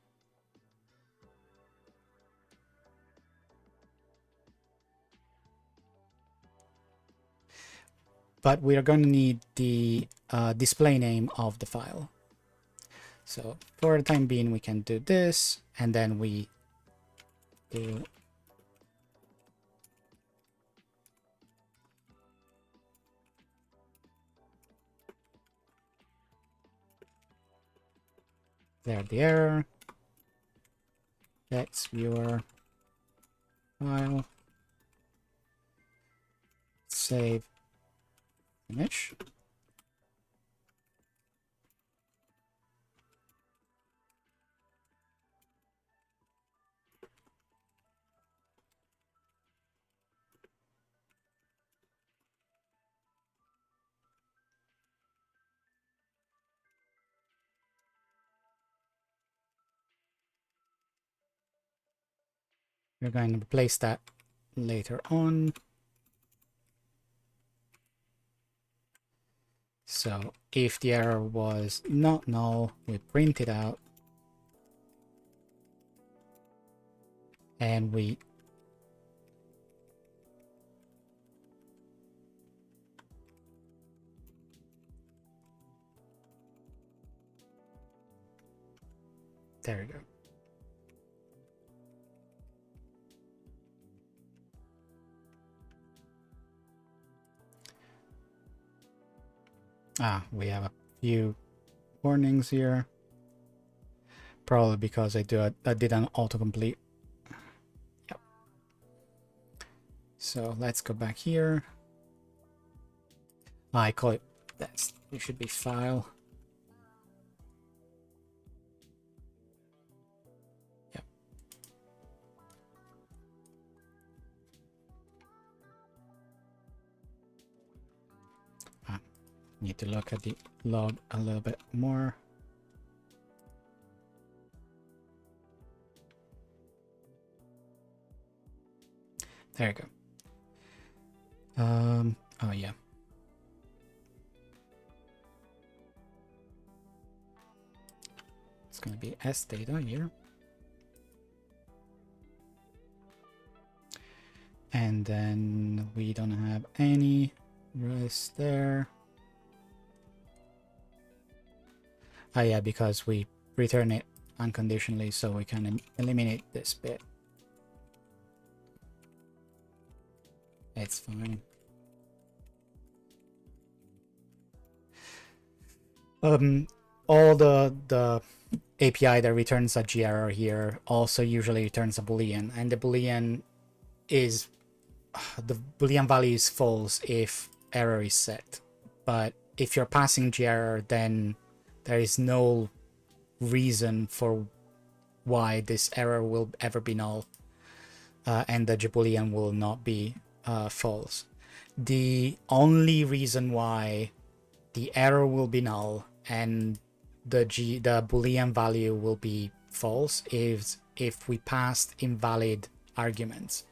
But we are going to need the display name of the file. So for the time being, we can do this, and then we do there the error. Let's viewer file. Save. Finish. We're going to replace that later on. So if the error was not null, we print it out. And we there we go. We have a few warnings here. Probably because I did an autocomplete. Yep. So let's go back here. I call it that's it should be file. Yep. Need to look at the log a little bit more. There you go. Oh yeah. It's gonna be S data here. And then we don't have any rest there. Oh yeah, because we return it unconditionally, so we can eliminate this bit. It's fine. All the API that returns a gerror here also usually returns a boolean, and the boolean is the boolean value is false if error is set. But if you're passing gerror, then there is no reason for why this error will ever be null, and the boolean will not be false. The only reason why the error will be null and the boolean value will be false is if we passed invalid arguments.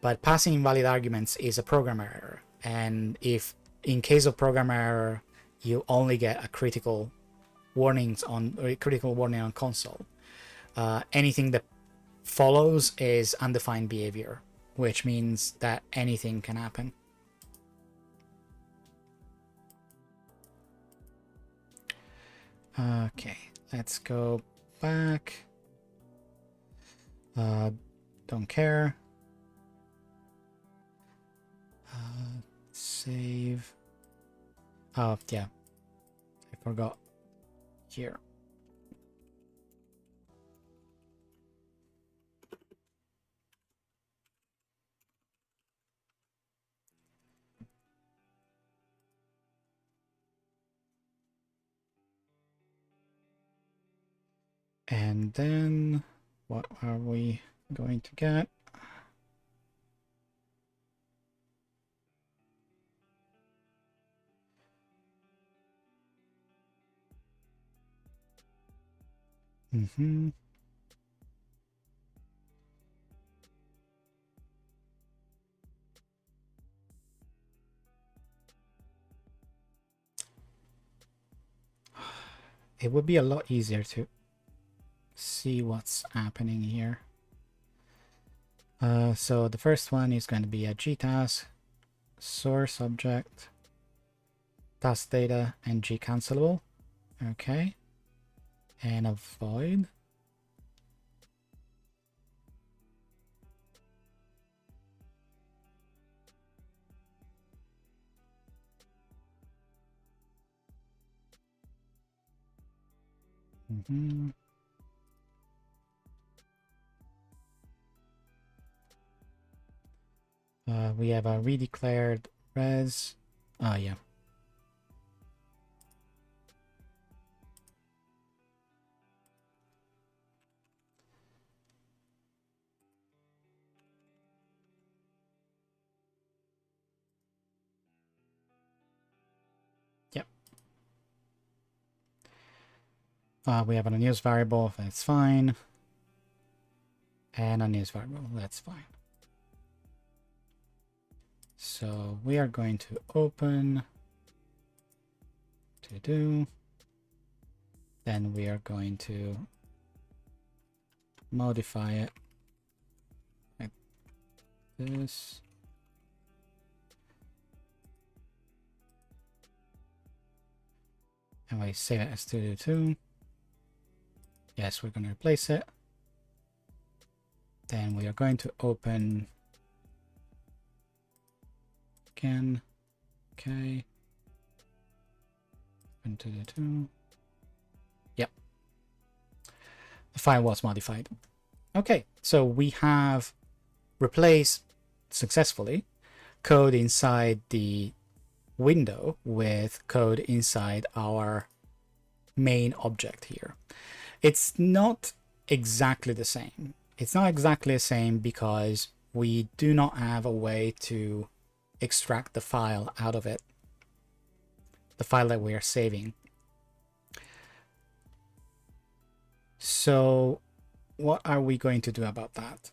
But passing invalid arguments is a programmer error, and if in case of programmer error you only get a critical warning on console, anything that follows is undefined behavior, which means that anything can happen. Okay, let's go back. Don't care. Save. Oh, yeah. I forgot. Here. And then what are we going to get? It would be a lot easier to see what's happening here. So the first one is going to be a GTask, source object, task data, and gcancelable. Okay. And a void. We have a redeclared res. Oh, yeah. Yep. We have an unused variable. That's fine. And unused variable. That's fine. So we are going to open to do. Then we are going to modify it like this. And we save it as to do. Yes, we're going to replace it. Then we are going to open again. Okay. Open to the two. Yep. The file was modified. Okay, so we have replaced successfully code inside the window with code inside our main object here. It's not exactly the same. It's not exactly the same because we do not have a way to extract the file out of it, the file that we are saving. So what are we going to do about that?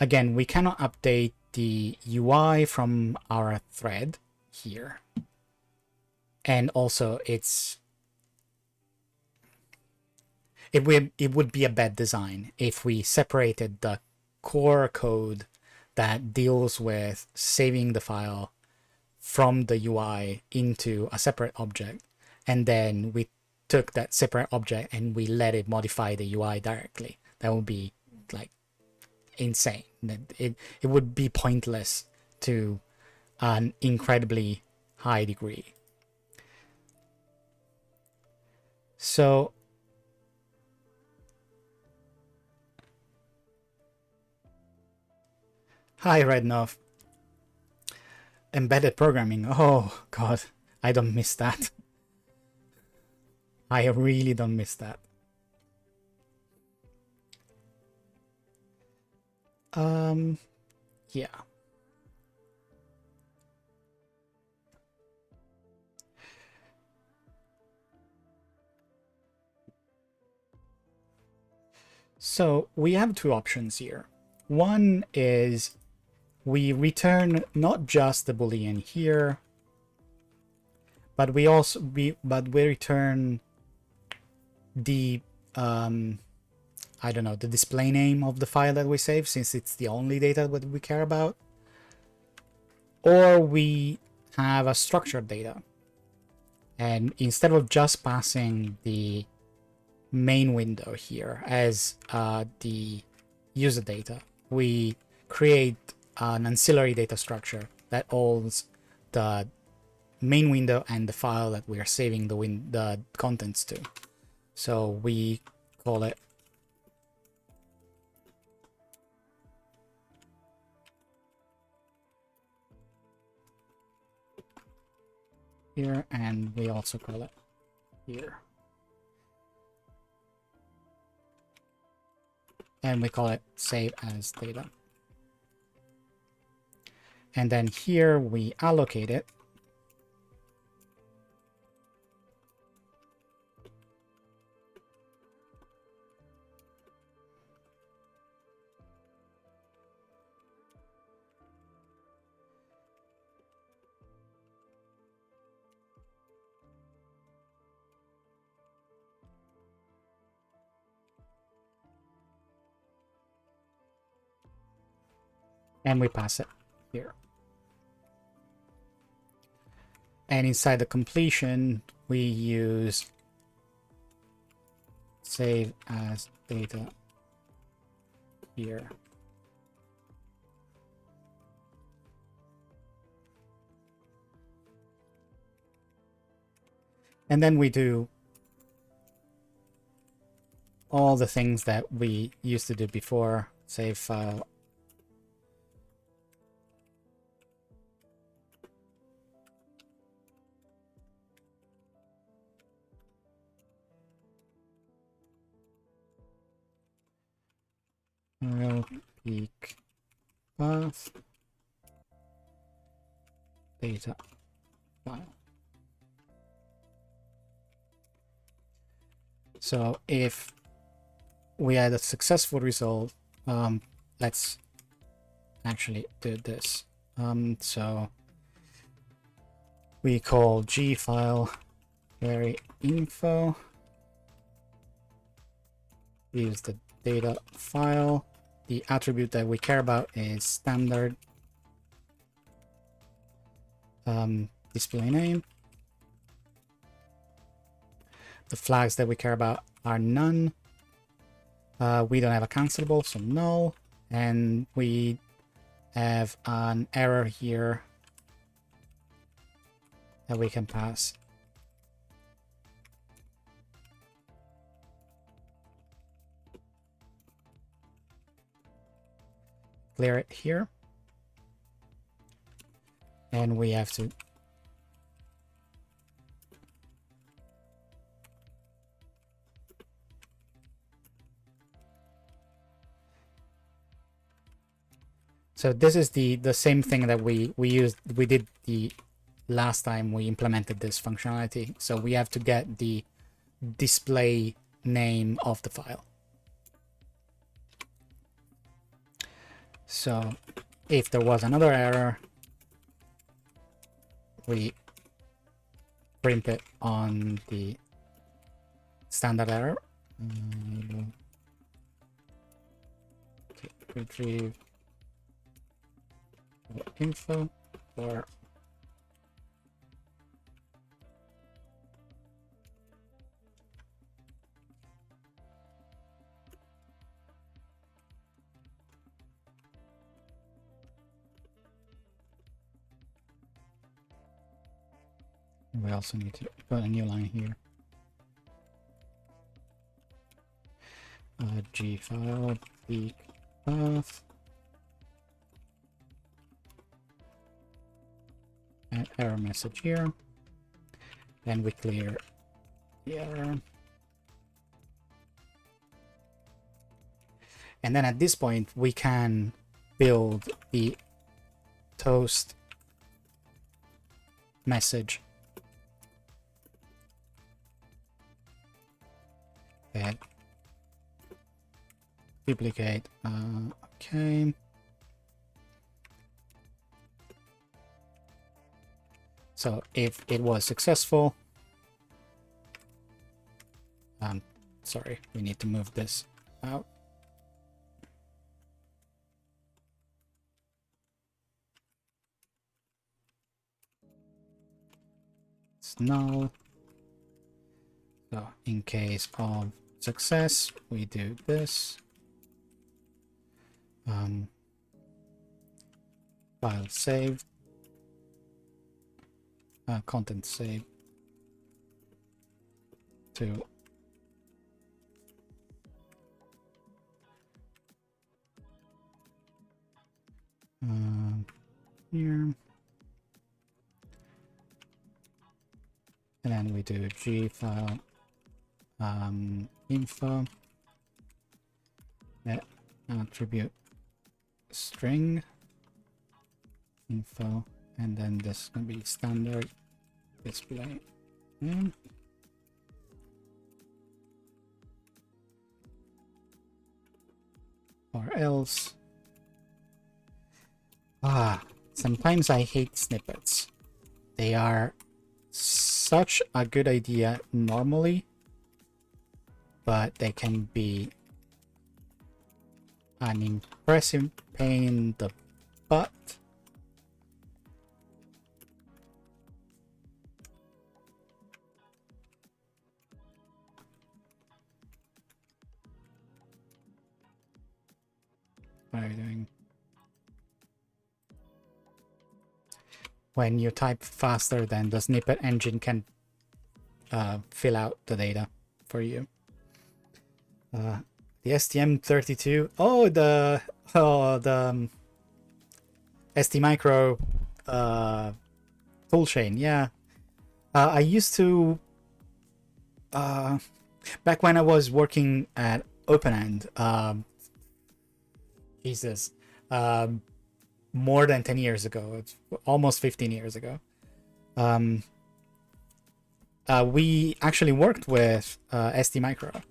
Again, we cannot update the UI from our thread here. And also it would be a bad design if we separated the core code that deals with saving the file from the UI into a separate object, and then we took that separate object and we let it modify the UI directly. That would be like insane. It would be pointless to an incredibly high degree. So hi, Rednov. Embedded programming. Oh, God. I don't miss that. I really don't miss that. Yeah. So we have two options here. One is we return not just the Boolean here, but we return the I don't know, the display name of the file that we save, since it's the only data that we care about. Or we have a structured data, and instead of just passing the main window here as the user data, we create an ancillary data structure that holds the main window and the file that we are saving the contents to. So we call it here, and we also call it here. And we call it save as data. And then here we allocate it. And we pass it here. And inside the completion, we use save as data here. And then we do all the things that we used to do before. Save file. Peak path data file. So if we had a successful result, let's actually do this. So we call g file query info, use the data file. The attribute that we care about is standard display name. The flags that we care about are none. We don't have a cancelable, so null. And we have an error here that we can pass. Clear it here. And we have to so this is the same thing that we did the last time we implemented this functionality. So we have to get the display name of the file. So if there was another error, we print it on the standard error. Okay, retrieve info or we also need to put a new line here. G file peak path and error message here. Then we clear the error. And then at this point, we can build the toast message. And duplicate. Okay. So if it was successful, sorry, we need to move this out. It's null. So in case of success, we do this. File saved. Content saved to here. And then we do G file info attribute string info, and then this is going to be standard display name. Or else sometimes I hate snippets. They are such a good idea normally, but they can be an impressive pain in the butt. What are you doing? When you type faster than the snippet engine can fill out the data for you. The STM32. Oh, the STmicro toolchain. Yeah, I used to back when I was working at OpenEnd. Jesus, more than 10 years ago. It's almost 15 years ago. We actually worked with STmicro.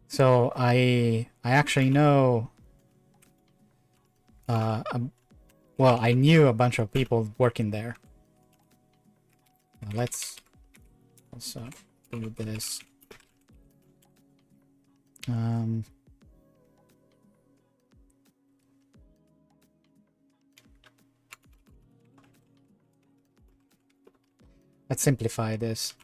So I actually know, well, I knew a bunch of people working there. Let's also do this. Let's simplify this.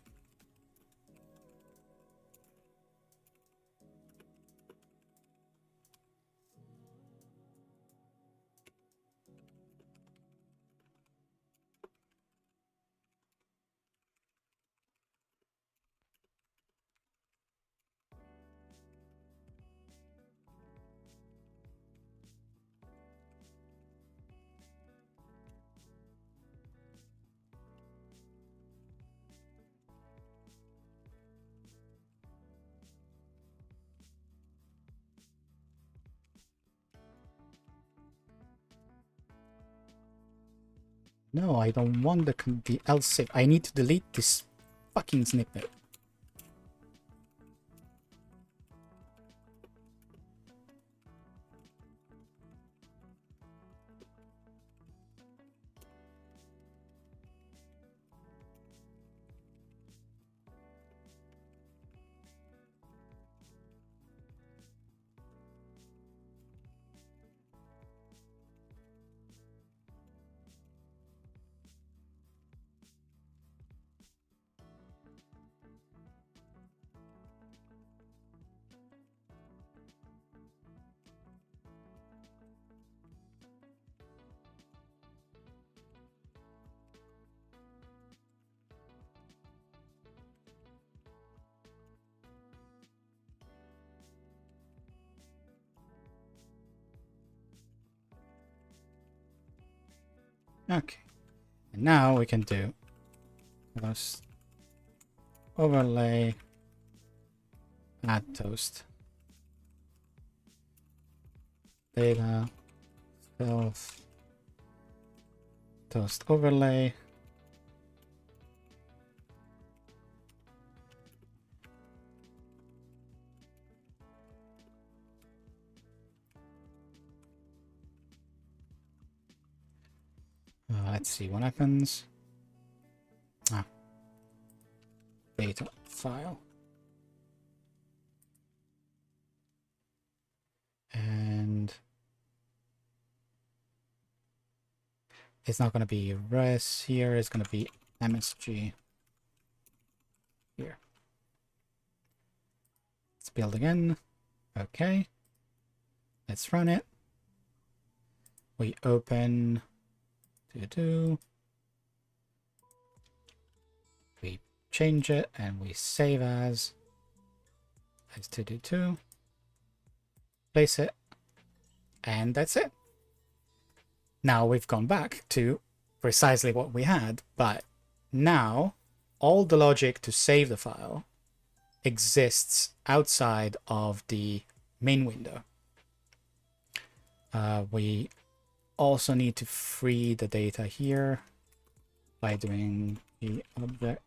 No, I don't want the else if. I need to delete this fucking snippet. Okay. And now we can do toast overlay add toast data self toast overlay. Let's see what happens. Data file. And it's not going to be res here, it's going to be MSG here. Let's build again. Okay. Let's run it. We open we change it and we save as 222. Place it. And that's it. Now we've gone back to precisely what we had, but now all the logic to save the file exists outside of the main window. We also need to free the data here by doing the object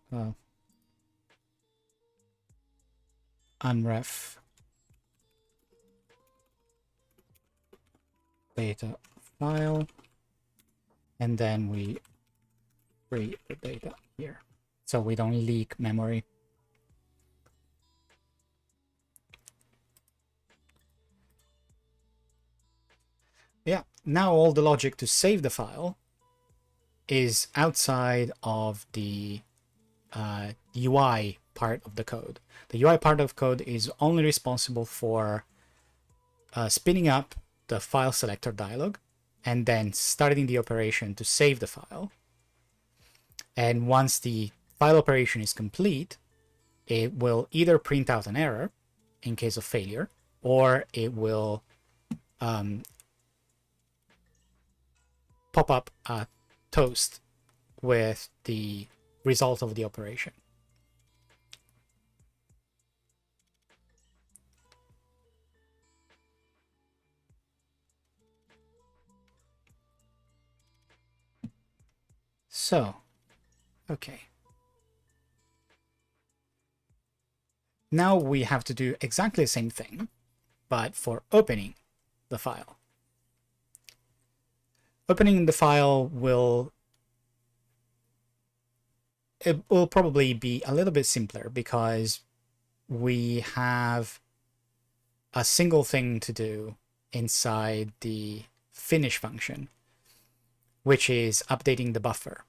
unref data file, and then we free the data here so we don't leak memory. Yeah, now all the logic to save the file is outside of the UI part of the code. The UI part of code is only responsible for spinning up the file selector dialog and then starting the operation to save the file. And once the file operation is complete, it will either print out an error in case of failure, or it will pop up a toast with the result of the operation. So, okay. Now we have to do exactly the same thing, but for opening the file. Opening the file will probably be a little bit simpler because we have a single thing to do inside the finish function, which is updating the buffer.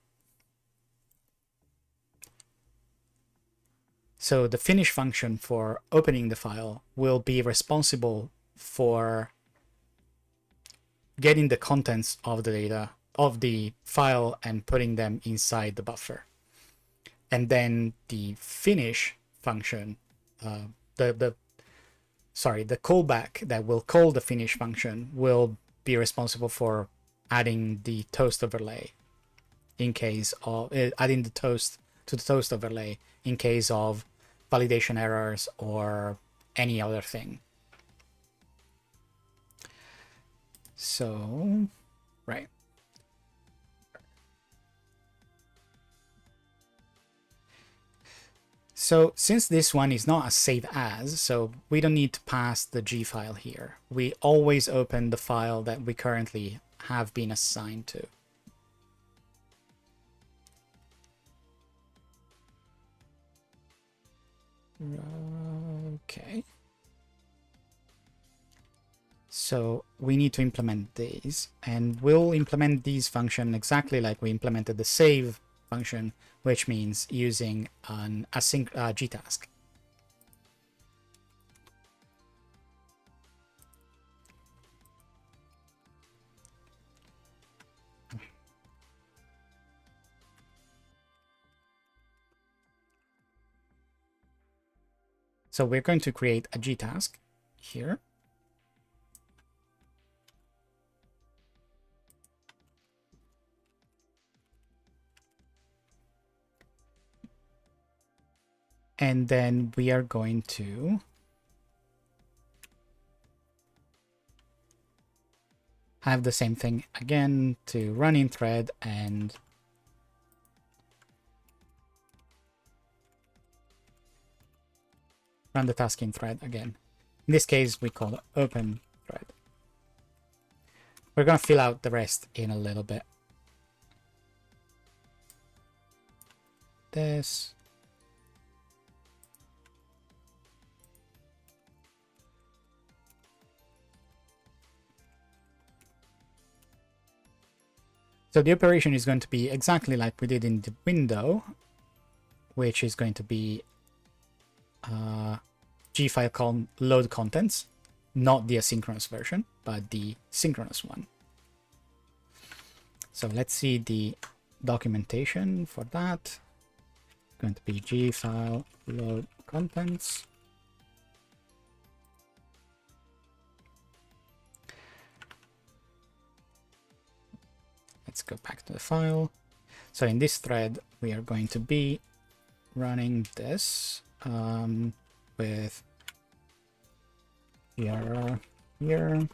So the finish function for opening the file will be responsible for getting the contents of the data of the file and putting them inside the buffer. And then the finish function, the callback that will call the finish function will be responsible for adding the toast overlay in case of adding the toast to the toast overlay in case of validation errors or any other thing. So, right. So since this one is not a save as, so we don't need to pass the G file here. We always open the file that we currently have been assigned to. Okay. So we need to implement these, and we'll implement these functions exactly like we implemented the save function, which means using an async GTask. So we're going to create a GTask here. And then we are going to have the same thing again to running thread and run the task in thread again. In this case, we call it open thread. We're going to fill out the rest in a little bit. This. So the operation is going to be exactly like we did in the window, which is going to be gfile called load contents, not the asynchronous version, but the synchronous one. So let's see the documentation for that. It's going to be gfile load contents. Let's go back to the file. So in this thread, we are going to be running this with error here.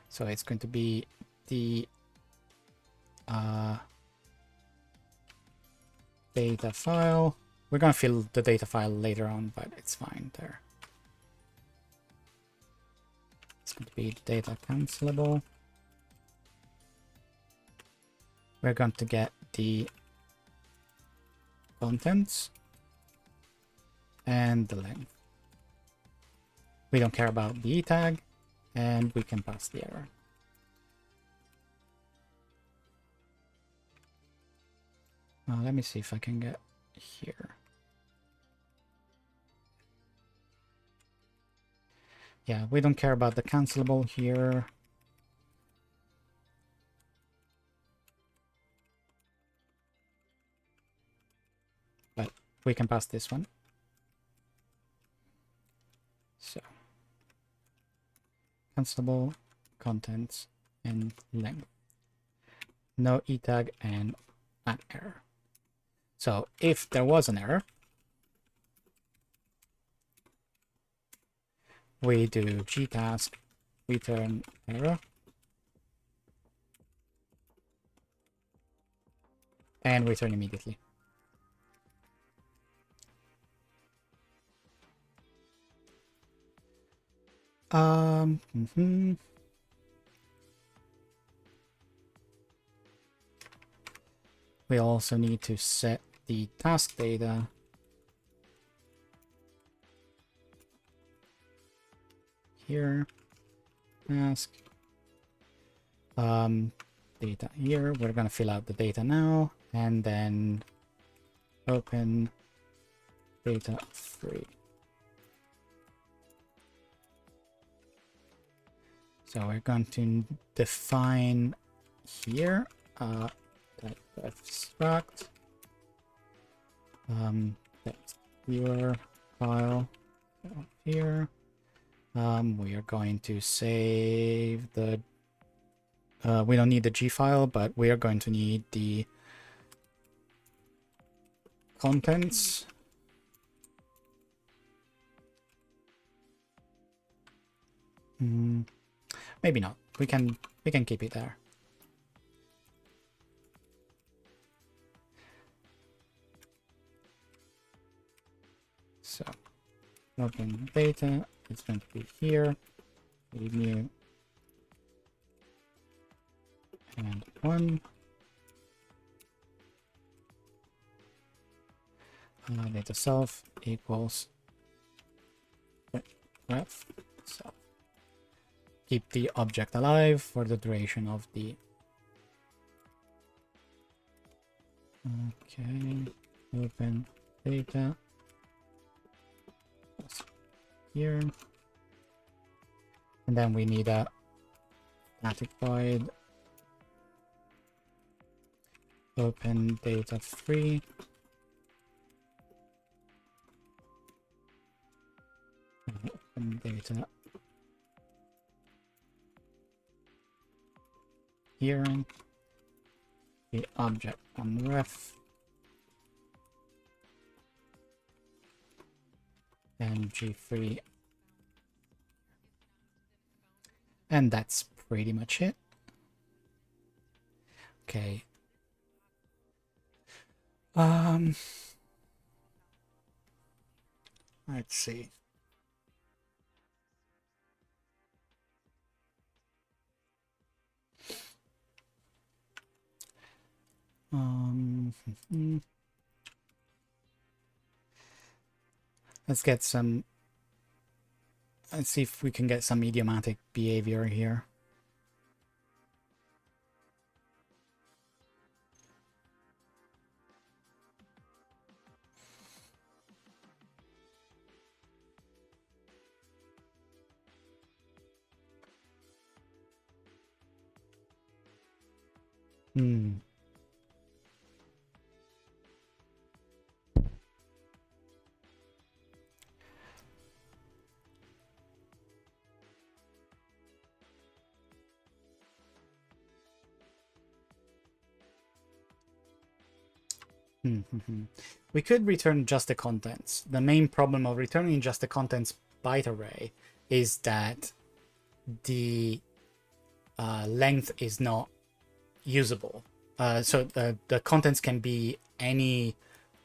So it's going to be the data file. We're going to fill the data file later on, but it's fine there. It's going to be data cancelable. We're going to get the contents and the length. We don't care about the e tag, and we can pass the error. Let me see if I can get here. Yeah, we don't care about the cancelable here. But we can pass this one. So, cancelable, contents, and length. No e tag and an error. So if there was an error, we do GTask return error, and return immediately. We also need to set the task data here. Task data here. We're gonna fill out the data now, and then open data free. So we're going to define here type abstract text viewer file here. We are going to save the we don't need the G file, but we are going to need the contents. Maybe not. We can keep it there. So open data, it's going to be here, new and 1. Data self equals ref self. Keep the object alive for the duration of the. Okay, open data here, and then we need a static void open data free. Open data here. the object on ref and g3, and that's pretty much it. Okay. Let's see. Let's get some. Let's see if we can get some idiomatic behavior here. We could return just the contents. The main problem of returning just the contents byte array is that the length is not usable. So the contents can be any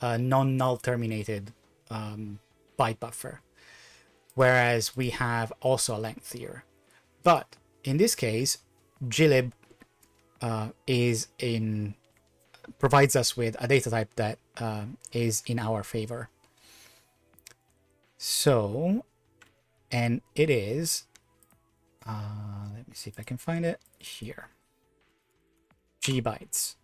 non-null terminated byte buffer, whereas we have also a length here. But in this case, glib provides us with a data type that is in our favor. So, and it is, let me see if I can find it here. GBytes.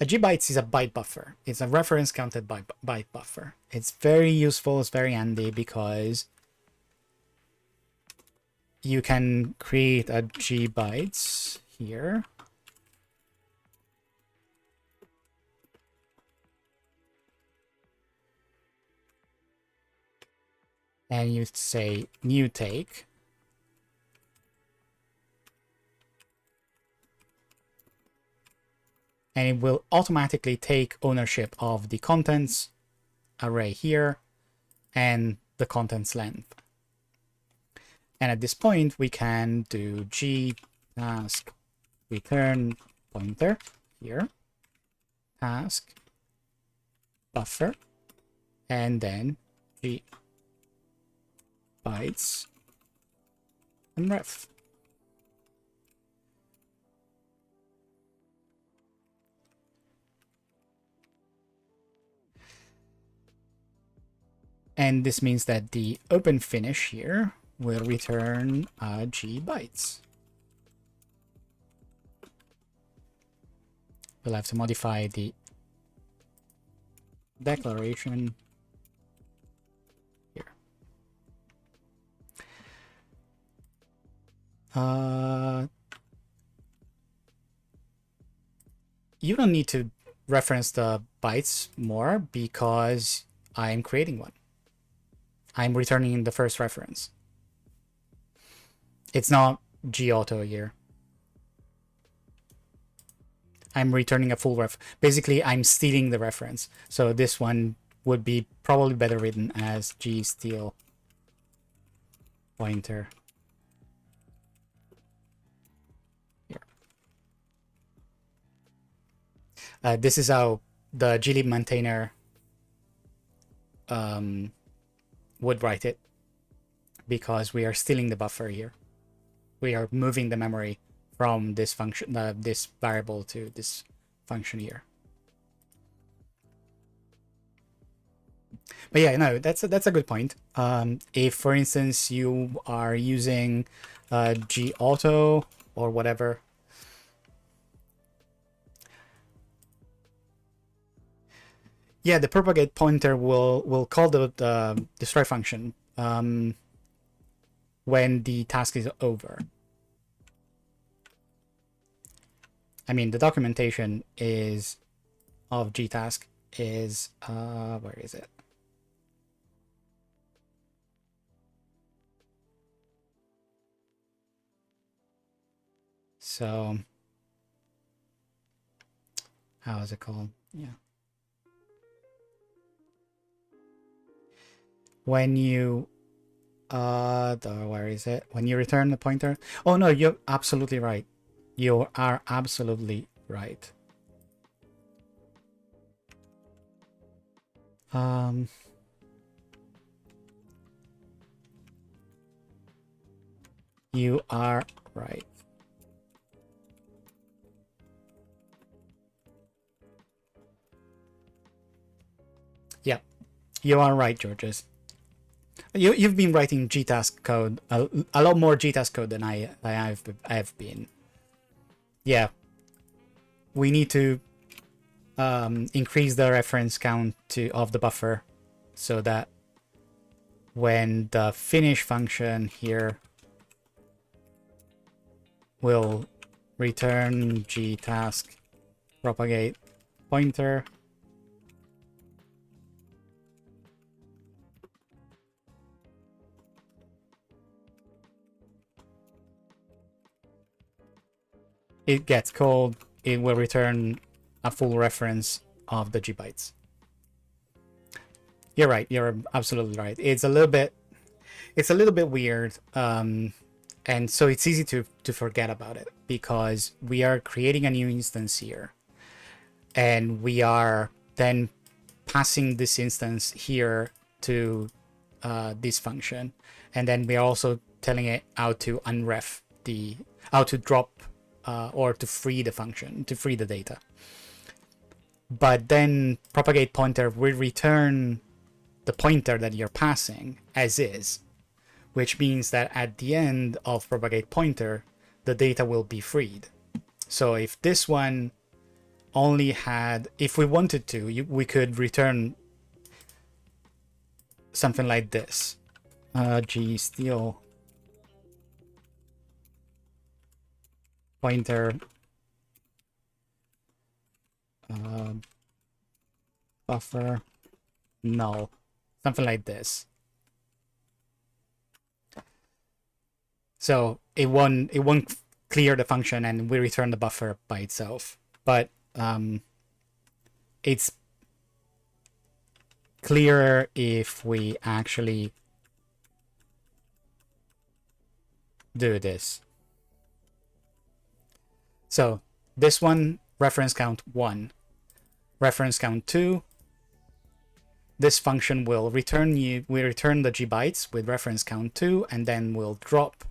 A GBytes is a byte buffer. It's a reference counted byte buffer. It's very useful. It's very handy because you can create a GBytes here. And you say new take. And it will automatically take ownership of the contents array here and the contents length. And at this point, we can do GTask return pointer here, task buffer, and then GBytes and ref. And this means that the open finish here will return GBytes. We'll have to modify the declaration here. You don't need to reference the bytes more because I'm creating one. I'm returning the first reference. It's not gauto here. I'm returning a full ref. Basically, I'm stealing the reference. So this one would be probably better written as gsteal pointer. Here. This is how the glib maintainer would write it, because we are stealing the buffer here. We are moving the memory from this function, this variable to this function here. But yeah, no, that's a good point. If, for instance, you are using gauto or whatever, yeah, the propagate pointer will call the destroy function when the task is over. I mean, the documentation is of GTask is where is it? So how is it called? Yeah. When you where is it? When you return the pointer. Oh no, you're absolutely right. You are absolutely right. You are right. Yeah, you are right, Georges. You've been writing GTask code a lot more GTask code than I've been. Yeah, we need to increase the reference count of the buffer so that when the finish function here will return GTask propagate pointer, it gets called, it will return a full reference of the gbytes. You're right. You're absolutely right. It's a little bit weird, and so it's easy to forget about it because we are creating a new instance here, and we are then passing this instance here to this function, and then we are also telling it how to unref how to drop or to free the function, to free the data. But then propagate pointer will return the pointer that you're passing as is, which means that at the end of propagate pointer, the data will be freed. So if this one only had, if we wanted to, we could return something like this. Steal pointer buffer null, something like this. So it won't clear the function and we return the buffer by itself. But it's clearer if we actually do this. So this one, reference count 1, reference count 2. This function will return we return the gbytes with reference count 2, and then we'll drop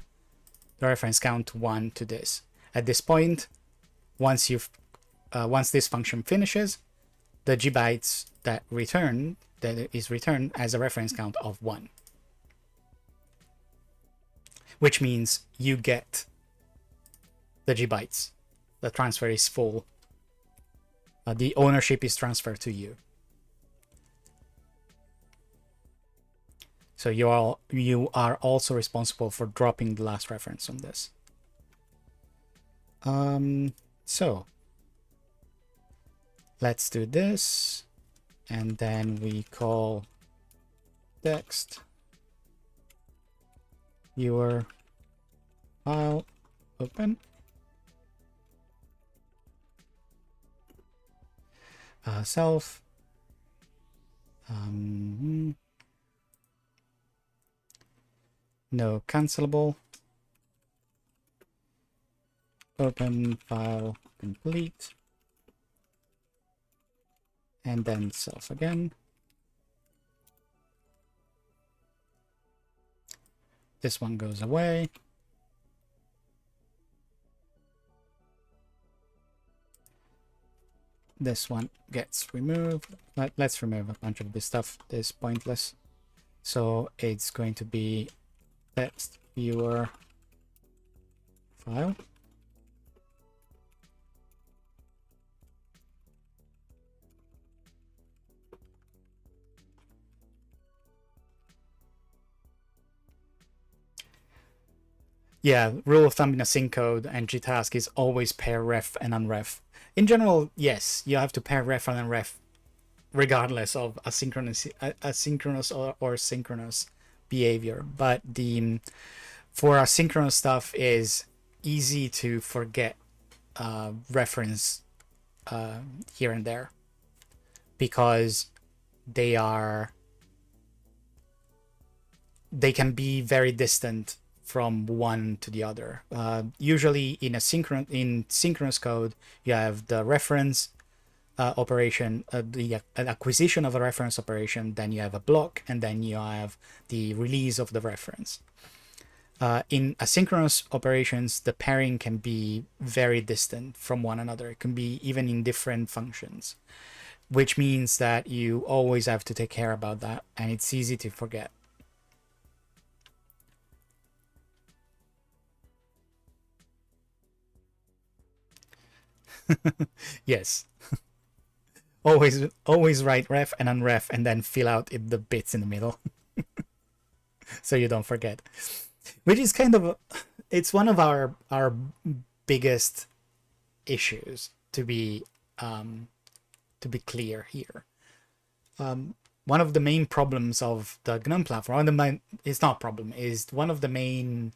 the reference count 1 to this. At this point, once this function finishes, the gbytes that is returned as a reference count of 1, which means you get the gbytes. The transfer is full. The ownership is transferred to you. So you are also responsible for dropping the last reference on this. So let's do this, and then we call text your file open. Self. No cancelable. Open file complete. And then self again. This one goes away. This one gets removed. Let's remove a bunch of this stuff. This is pointless. So it's going to be text viewer file. Yeah, rule of thumb in async code and GTask is always pair ref and unref. In general, yes, you have to pair ref and unref regardless of asynchronous or synchronous behavior. But for asynchronous stuff is easy to forget reference here and there, because they can be very distant from one to the other. Usually in synchronous code, you have the reference operation, the acquisition of a reference operation, then you have a block, and then you have the release of the reference. In asynchronous operations, the pairing can be very distant from one another. It can be even in different functions, which means that you always have to take care about that, and it's easy to forget. Yes. always write ref and unref and then fill out the bits in the middle so you don't forget. Which is kind of it's one of our biggest issues, to be clear here. One of the main problems of the GNOME platform, it's not problem, is one of the main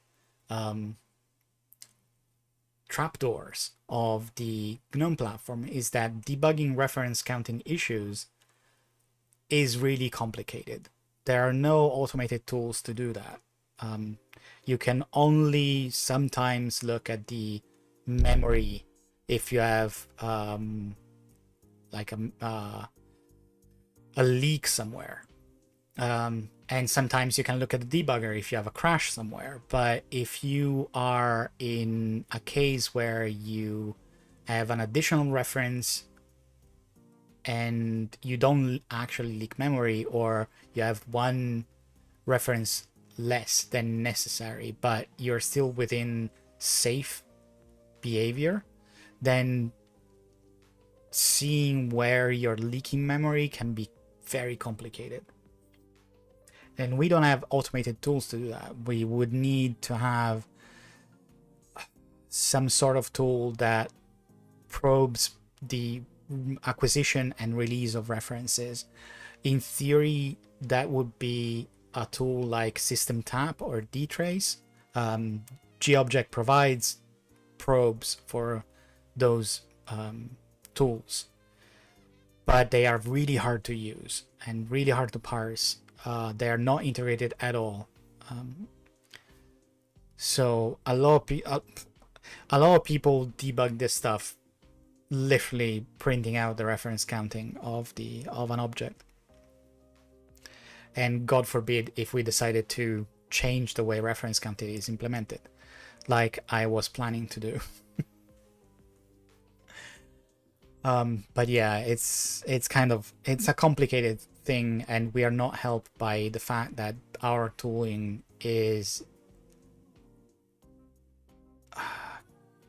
trapdoors of the GNOME platform is that debugging reference counting issues is really complicated. There are no automated tools to do that. You can only sometimes look at the memory if you have like a leak somewhere. And sometimes you can look at the debugger if you have a crash somewhere. But if you are in a case where you have an additional reference and you don't actually leak memory, or you have one reference less than necessary, but you're still within safe behavior, then seeing where you're leaking memory can be very complicated. And we don't have automated tools to do that. We would need to have some sort of tool that probes the acquisition and release of references. In theory, that would be a tool like SystemTap or dtrace. GObject provides probes for those tools, but they are really hard to use and really hard to parse. They are not integrated at all. So a lot of people debug this stuff literally printing out the reference counting of an object. And God forbid if we decided to change the way reference counting is implemented, like I was planning to do. But yeah, it's a complicated thing, and we are not helped by the fact that our tooling is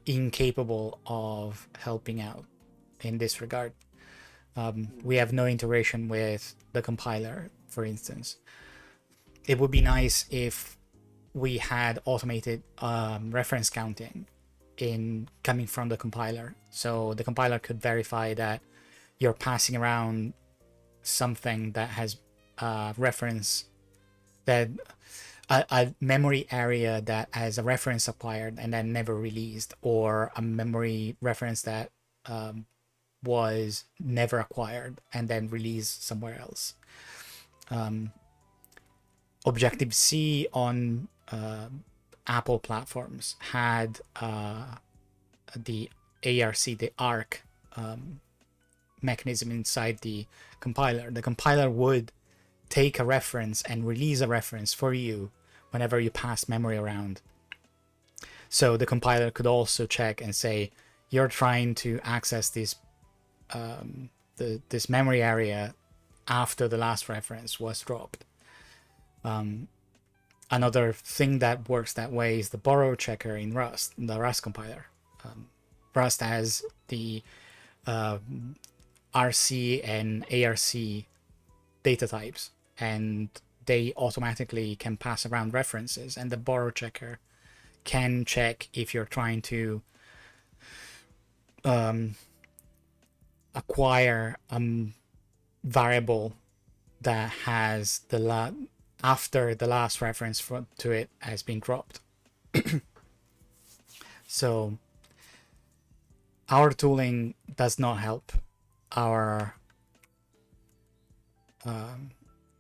incapable of helping out in this regard. We have no integration with the compiler, for instance. It would be nice if we had automated reference counting coming from the compiler, so the compiler could verify that you're passing around something that has reference, that a memory area that has a reference acquired and then never released, or a memory reference that was never acquired and then released somewhere else. Objective-C on Apple platforms had the ARC, the ARC mechanism inside the compiler. The compiler would take a reference and release a reference for you whenever you pass memory around. So the compiler could also check and say, you're trying to access this this memory area after the last reference was dropped. Another thing that works that way is the borrow checker in Rust, the Rust compiler. Rust has the RC and ARC data types, and they automatically can pass around references, and the borrow checker can check if you're trying to acquire a variable that has after the last reference to it has been dropped. So our tooling does not help our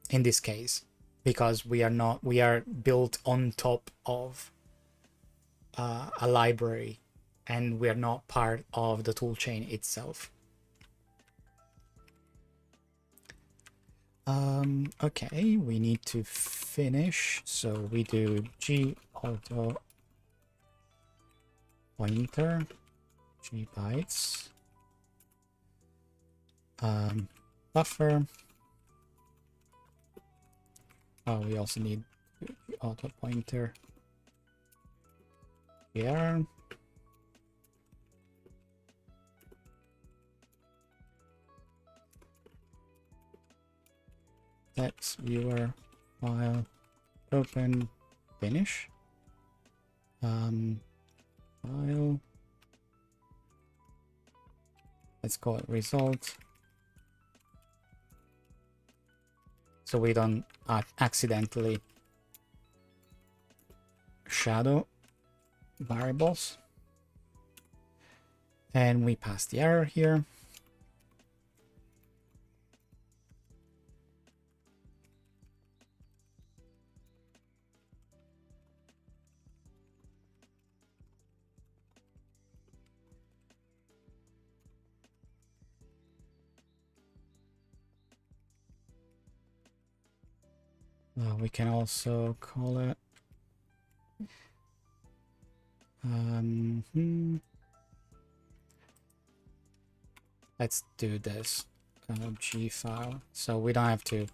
in this case, because we are built on top of a library, and we are not part of the toolchain itself. Okay, we need to finish, so we do gauto pointer g bytes buffer. Oh, we also need auto pointer here. Text viewer file open finish. File. Let's call it result. So we don't accidentally shadow variables. And we pass the error here. We can also call it let's do this G file, so we don't have to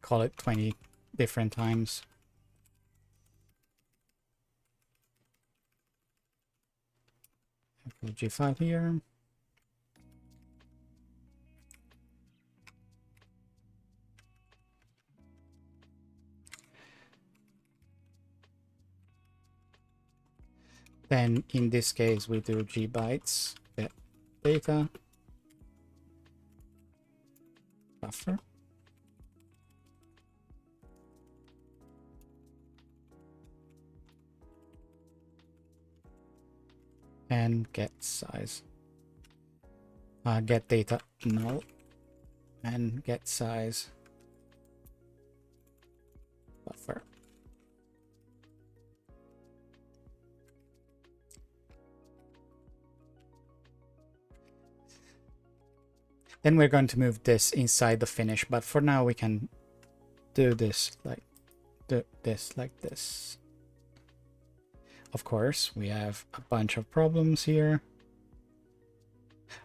call it 20 different times. G file here. Then in this case we do g bytes get data buffer. And get size. Get data null and get size buffer. Then we're going to move this inside the finish, but for now we can do this like this. Of course, we have a bunch of problems here.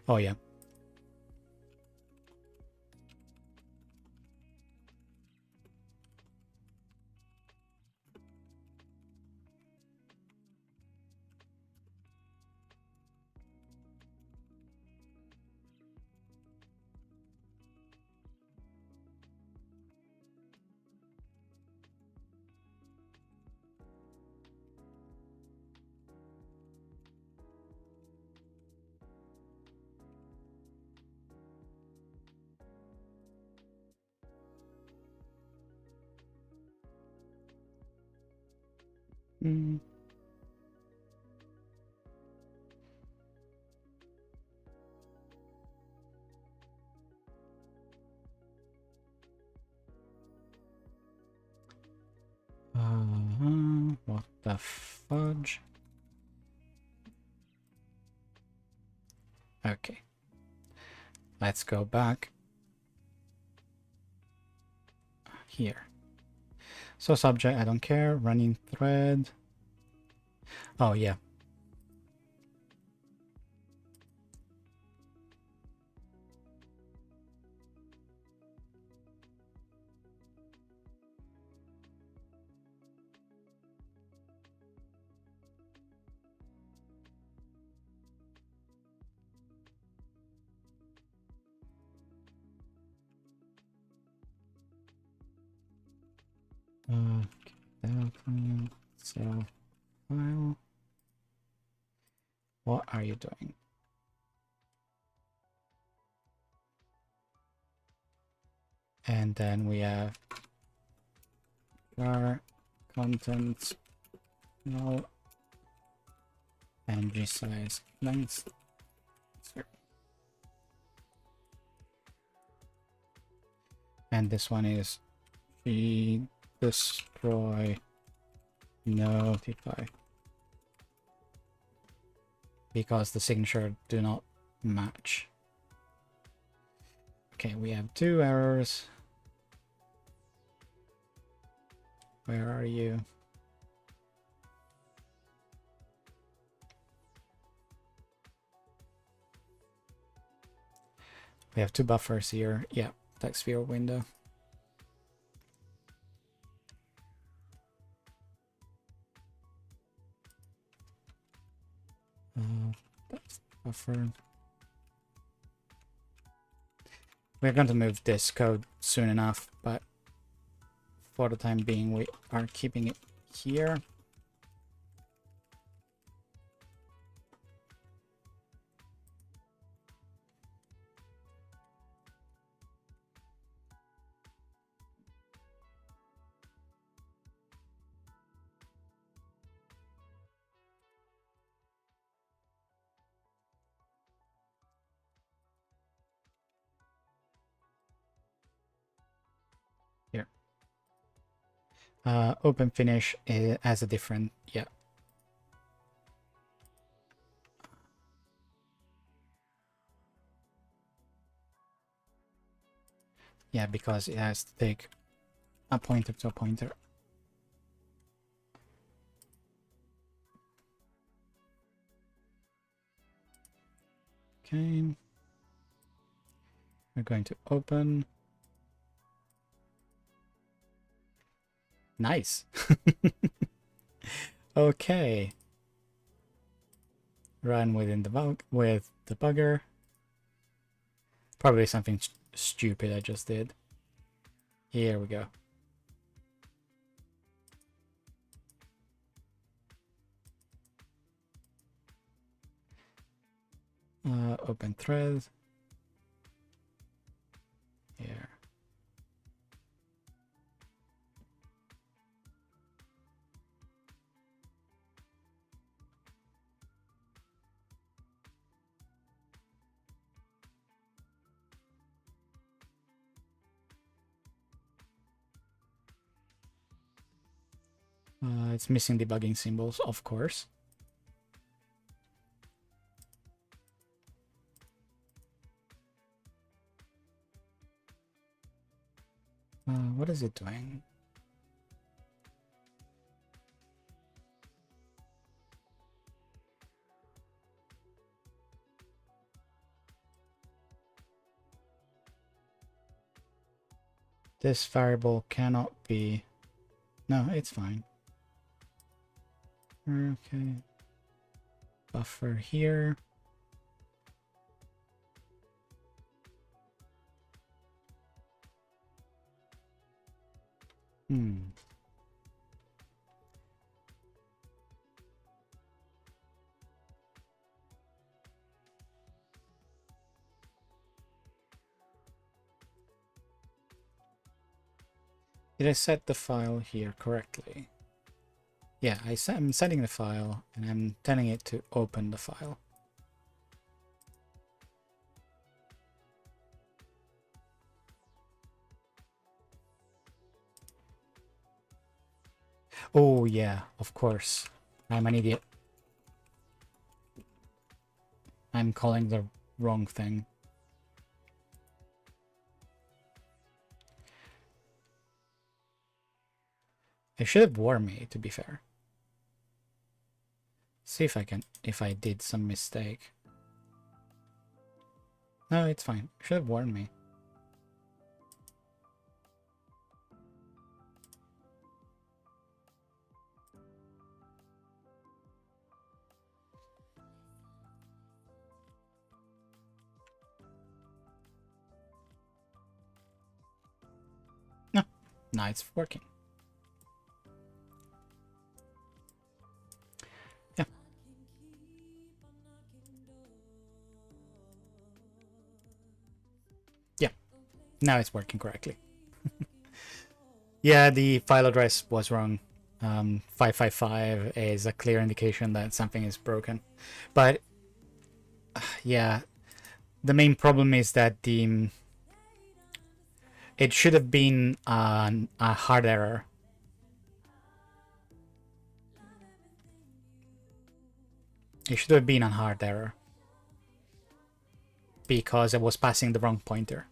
Oh yeah. What the fudge? Okay. Let's go back here. So subject, I don't care. Running thread. Oh yeah. So file. What are you doing? And then we have our content null and gsize length. And this one is destroy notify, because the signature do not match. Okay, we have 2 errors. Where are you? We have 2 buffers here. Yeah, text viewer window. That's buffer. We're going to move this code soon enough, but for the time being, we are keeping it here. Here. Open finish has a different, yeah. Yeah, because it has to take a pointer to a pointer. Okay. We're going to open. Nice. Okay. Run within the with debugger. Probably something stupid I just did. Here we go. Open thread. Here. It's missing debugging symbols, of course. What is it doing? This variable cannot be... No, it's fine. Okay. Buffer here. Did I set the file here correctly? Yeah, I'm setting the file and I'm telling it to open the file. Oh yeah, of course. I'm an idiot. I'm calling the wrong thing. It should have warned me, to be fair. See if I did some mistake. No, it's fine. It should have warned me. No, now it's working. Yeah. Yeah, now it's working correctly. Yeah, the file address was wrong. 555 is a clear indication that something is broken. But yeah, the main problem is that it should have been a hard error. It should have been a hard error because it was passing the wrong pointer.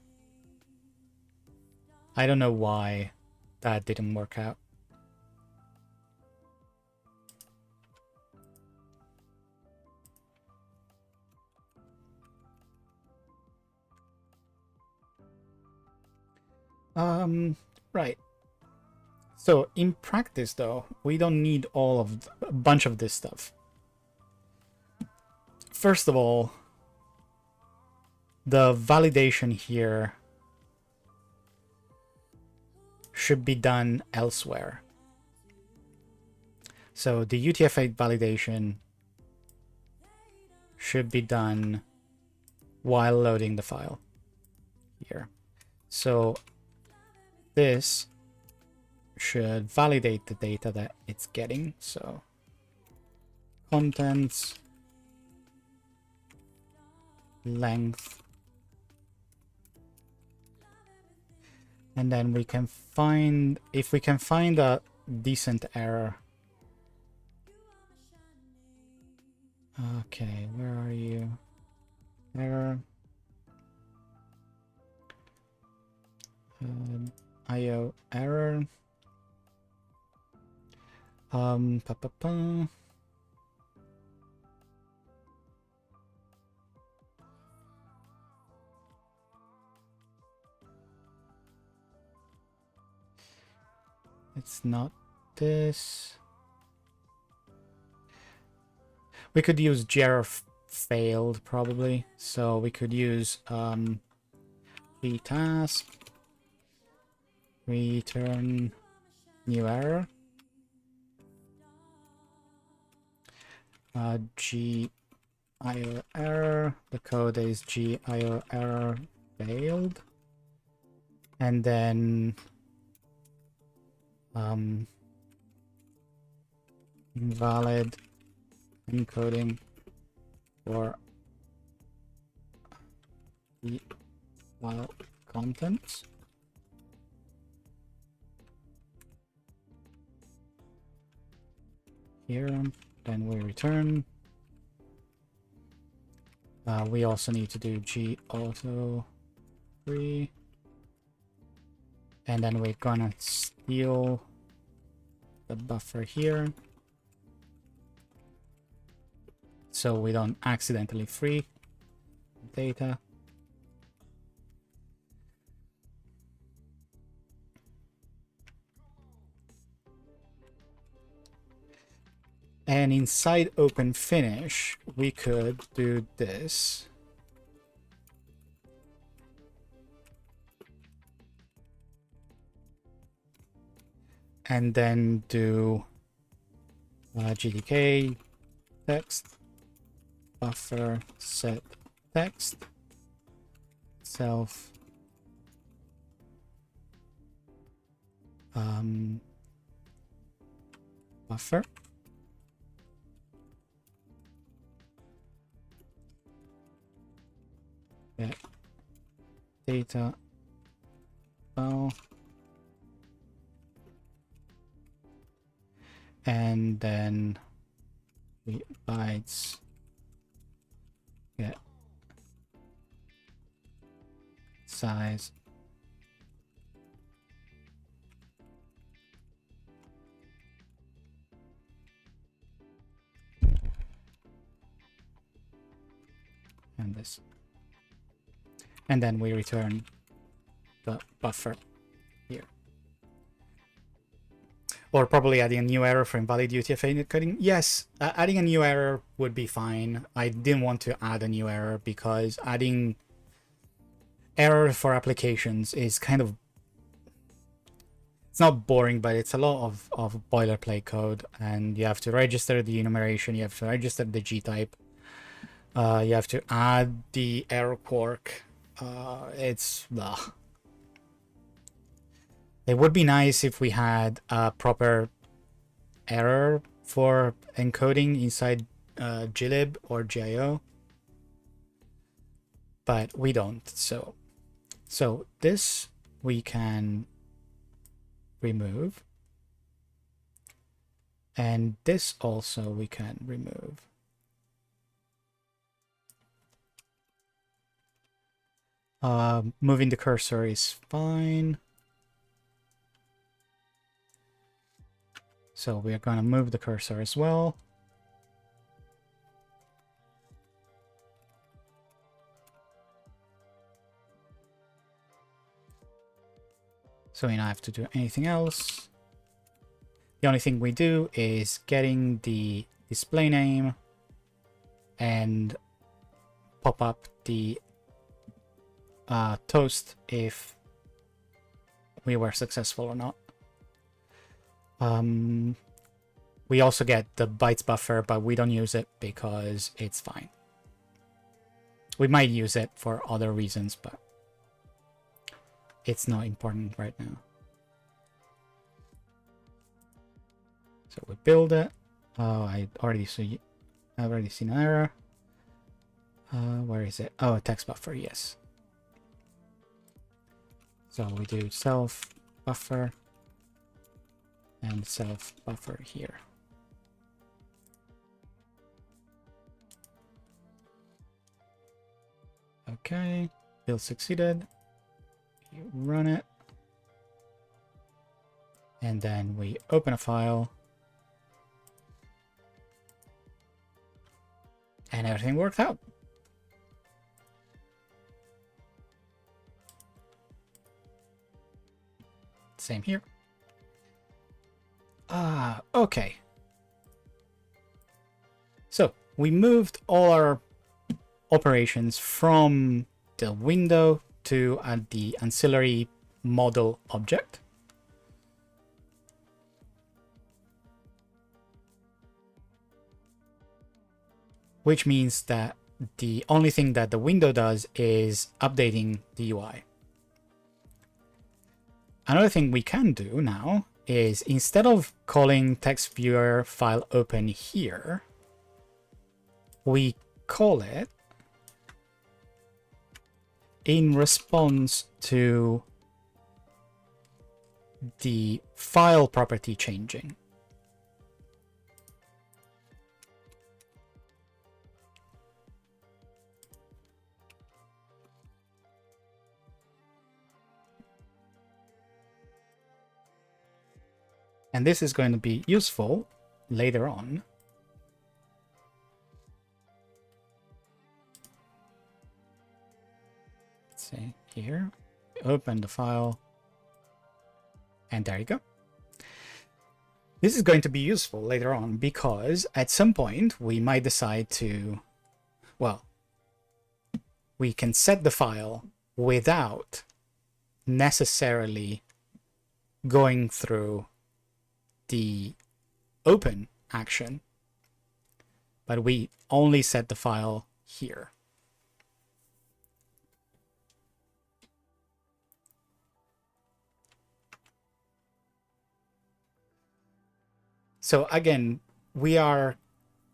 I don't know why that didn't work out. Right. So in practice, though, we don't need a bunch of this stuff. First of all, the validation here should be done elsewhere. So the UTF-8 validation should be done while loading the file here. So this should validate the data that it's getting. So contents, length, and then we can find, if we can find a decent error. Okay, where are you? Error. IO error. Pa, pa, pa. It's not this. We could use GR failed probably, so we could use GTask return new error. GIO error. The code is GIO error failed, and then invalid encoding for the file contents. Here, then we return. We also need to do gauto free, and then we're gonna steal the buffer here so we don't accidentally free data. And inside open finish, we could do this. And then do GTK text buffer set text self buffer. Get data file, and then we bytes get size and this, and then we return the buffer here. Or probably adding a new error for invalid UTF-8 coding. Yes, adding a new error would be fine. I didn't want to add a new error because adding error for applications is kind of, it's not boring, but it's a lot of boilerplate code, and you have to register the enumeration, you have to register the G-type, you have to add the error quark. It's blah. It would be nice if we had a proper error for encoding inside glib or GIO, but we don't. So this we can remove, and this also we can remove. Moving the cursor is fine. So we're going to move the cursor as well. So we don't have to do anything else. The only thing we do is getting the display name and pop up the toast if we were successful or not. We also get the bytes buffer, but we don't use it because it's fine. We might use it for other reasons, but it's not important right now. So we build it. Oh, I've already seen an error. Where is it? Oh, text buffer, yes. So we do self buffer and self buffer here. Okay, build succeeded. You run it. And then we open a file. And everything worked out. Same here. Okay. So we moved all our operations from the window to the ancillary model object. Which means that the only thing that the window does is updating the UI. Another thing we can do now is, instead of calling text viewer file open here, we call it in response to the file property changing. And this is going to be useful later on. Let's see here, open the file, and there you go. This is going to be useful later on because at some point we might decide to, well, we can set the file without necessarily going through the open action, but we only set the file here. So again, we are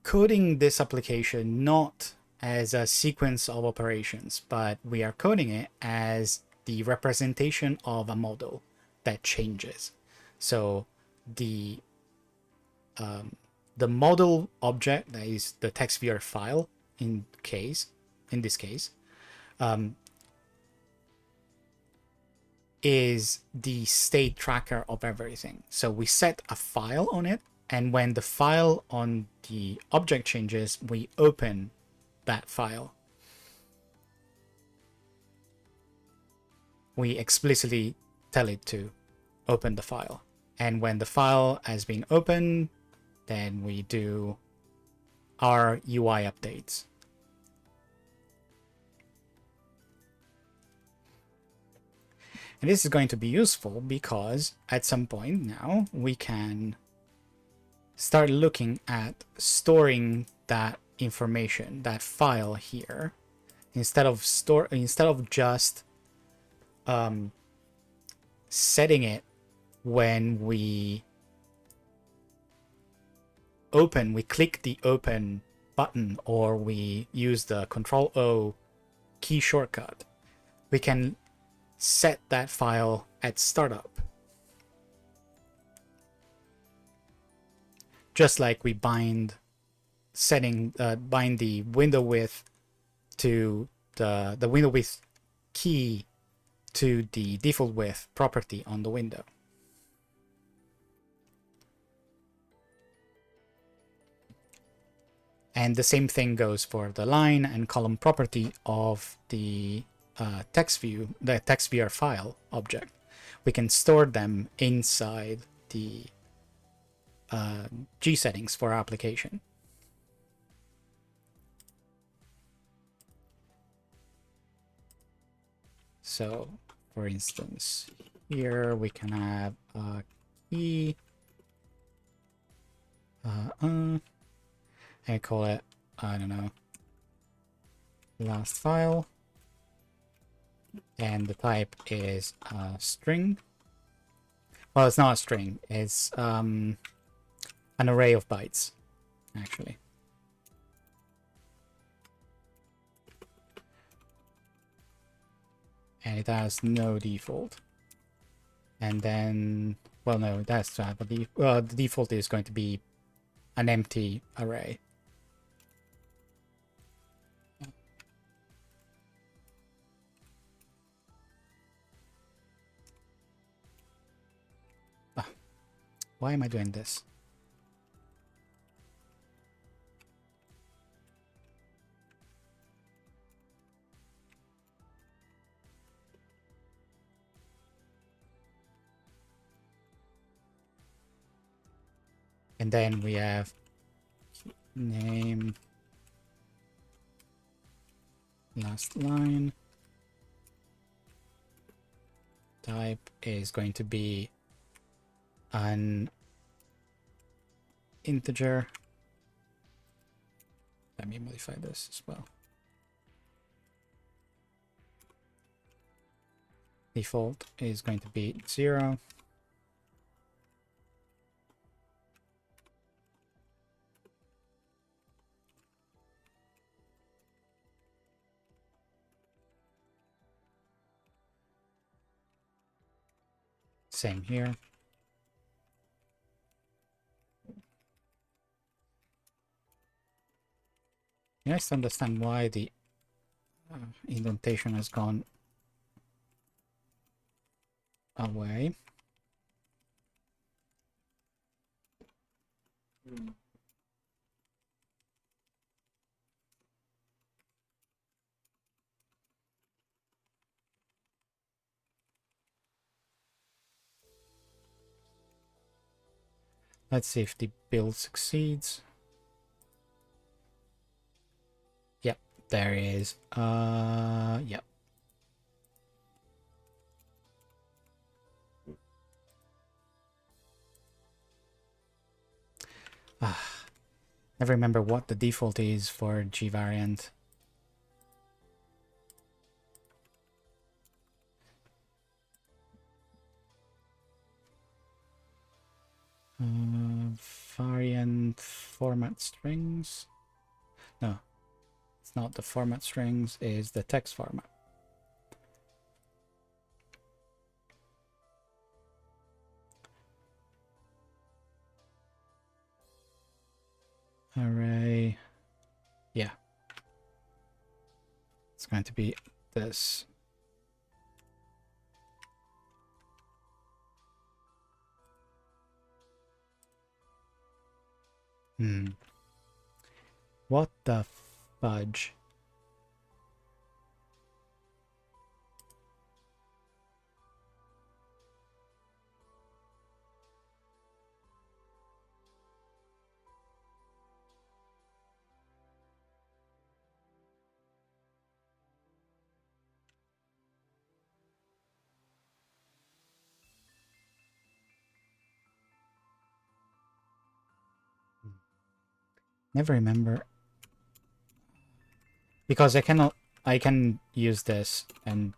coding this application not as a sequence of operations, but we are coding it as the representation of a model that changes. So the model object, that is the text viewer file in this case, is the state tracker of everything. So we set a file on it, and when the file on the object changes, we open that file. We explicitly tell it to open the file. And when the file has been opened, then we do our UI updates. And this is going to be useful because at some point now we can start looking at storing that information, that file here, instead of just setting it when we click the open button or we use the Control-O key shortcut, we can set that file at startup. Just like we bind the window width to the window width key to the default width property on the window. And the same thing goes for the line and column property of the text viewer file object. We can store them inside the gsettings for our application. So, for instance, here we can have a key. I call it, I don't know, last file, and the type is a string. Well, it's not a string, it's an array of bytes, actually. And it has no default. And then, well, no, that's the default is going to be an empty array. Why am I doing this? And then we have name, last line. Type is going to be an integer. Let me modify this as well. Default is going to be 0. Same here. Nice to understand why the indentation has gone away. Let's see if the build succeeds. Yep, there is. Yep. Never remember what the default is for G variant. Variant format strings. No, it's not the format strings, is the text format. Array. Yeah. It's going to be this. What the fudge? Never remember. Because I can use this and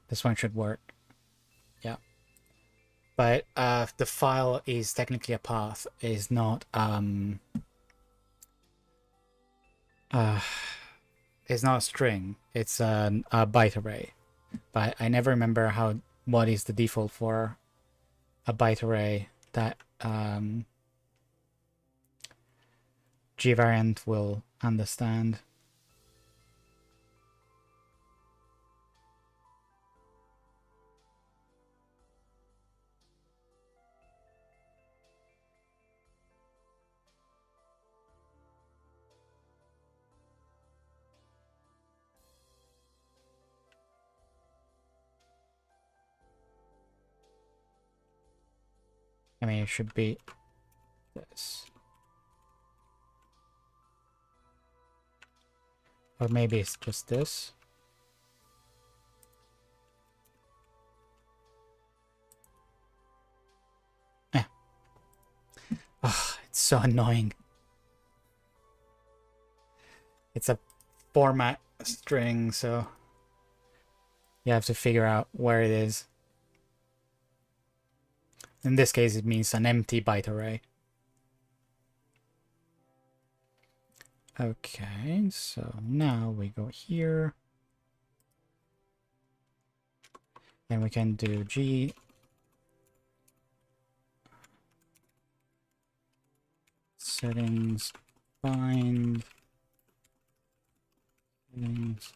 this one should work. but the file is technically a path, is not it's not a string. It's a byte array. But I never remember what is the default for a byte array that GVariant will understand. I mean, it should be this. Or maybe it's just this. Eh. Oh, it's so annoying. It's a format string, so you have to figure out where it is. In this case, it means an empty byte array. Okay, so now we go here. And we can do G settings find settings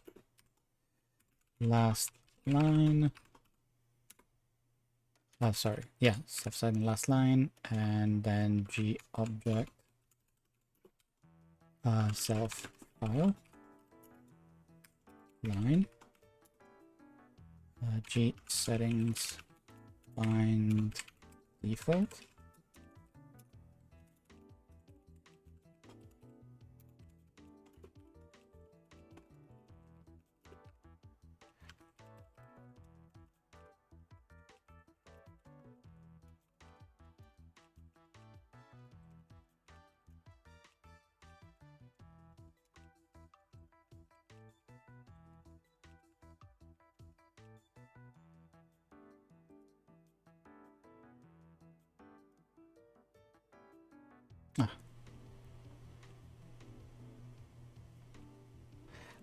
last line. Oh, sorry. Yeah, stuff setting last line, and then GObject self file line G settings find default.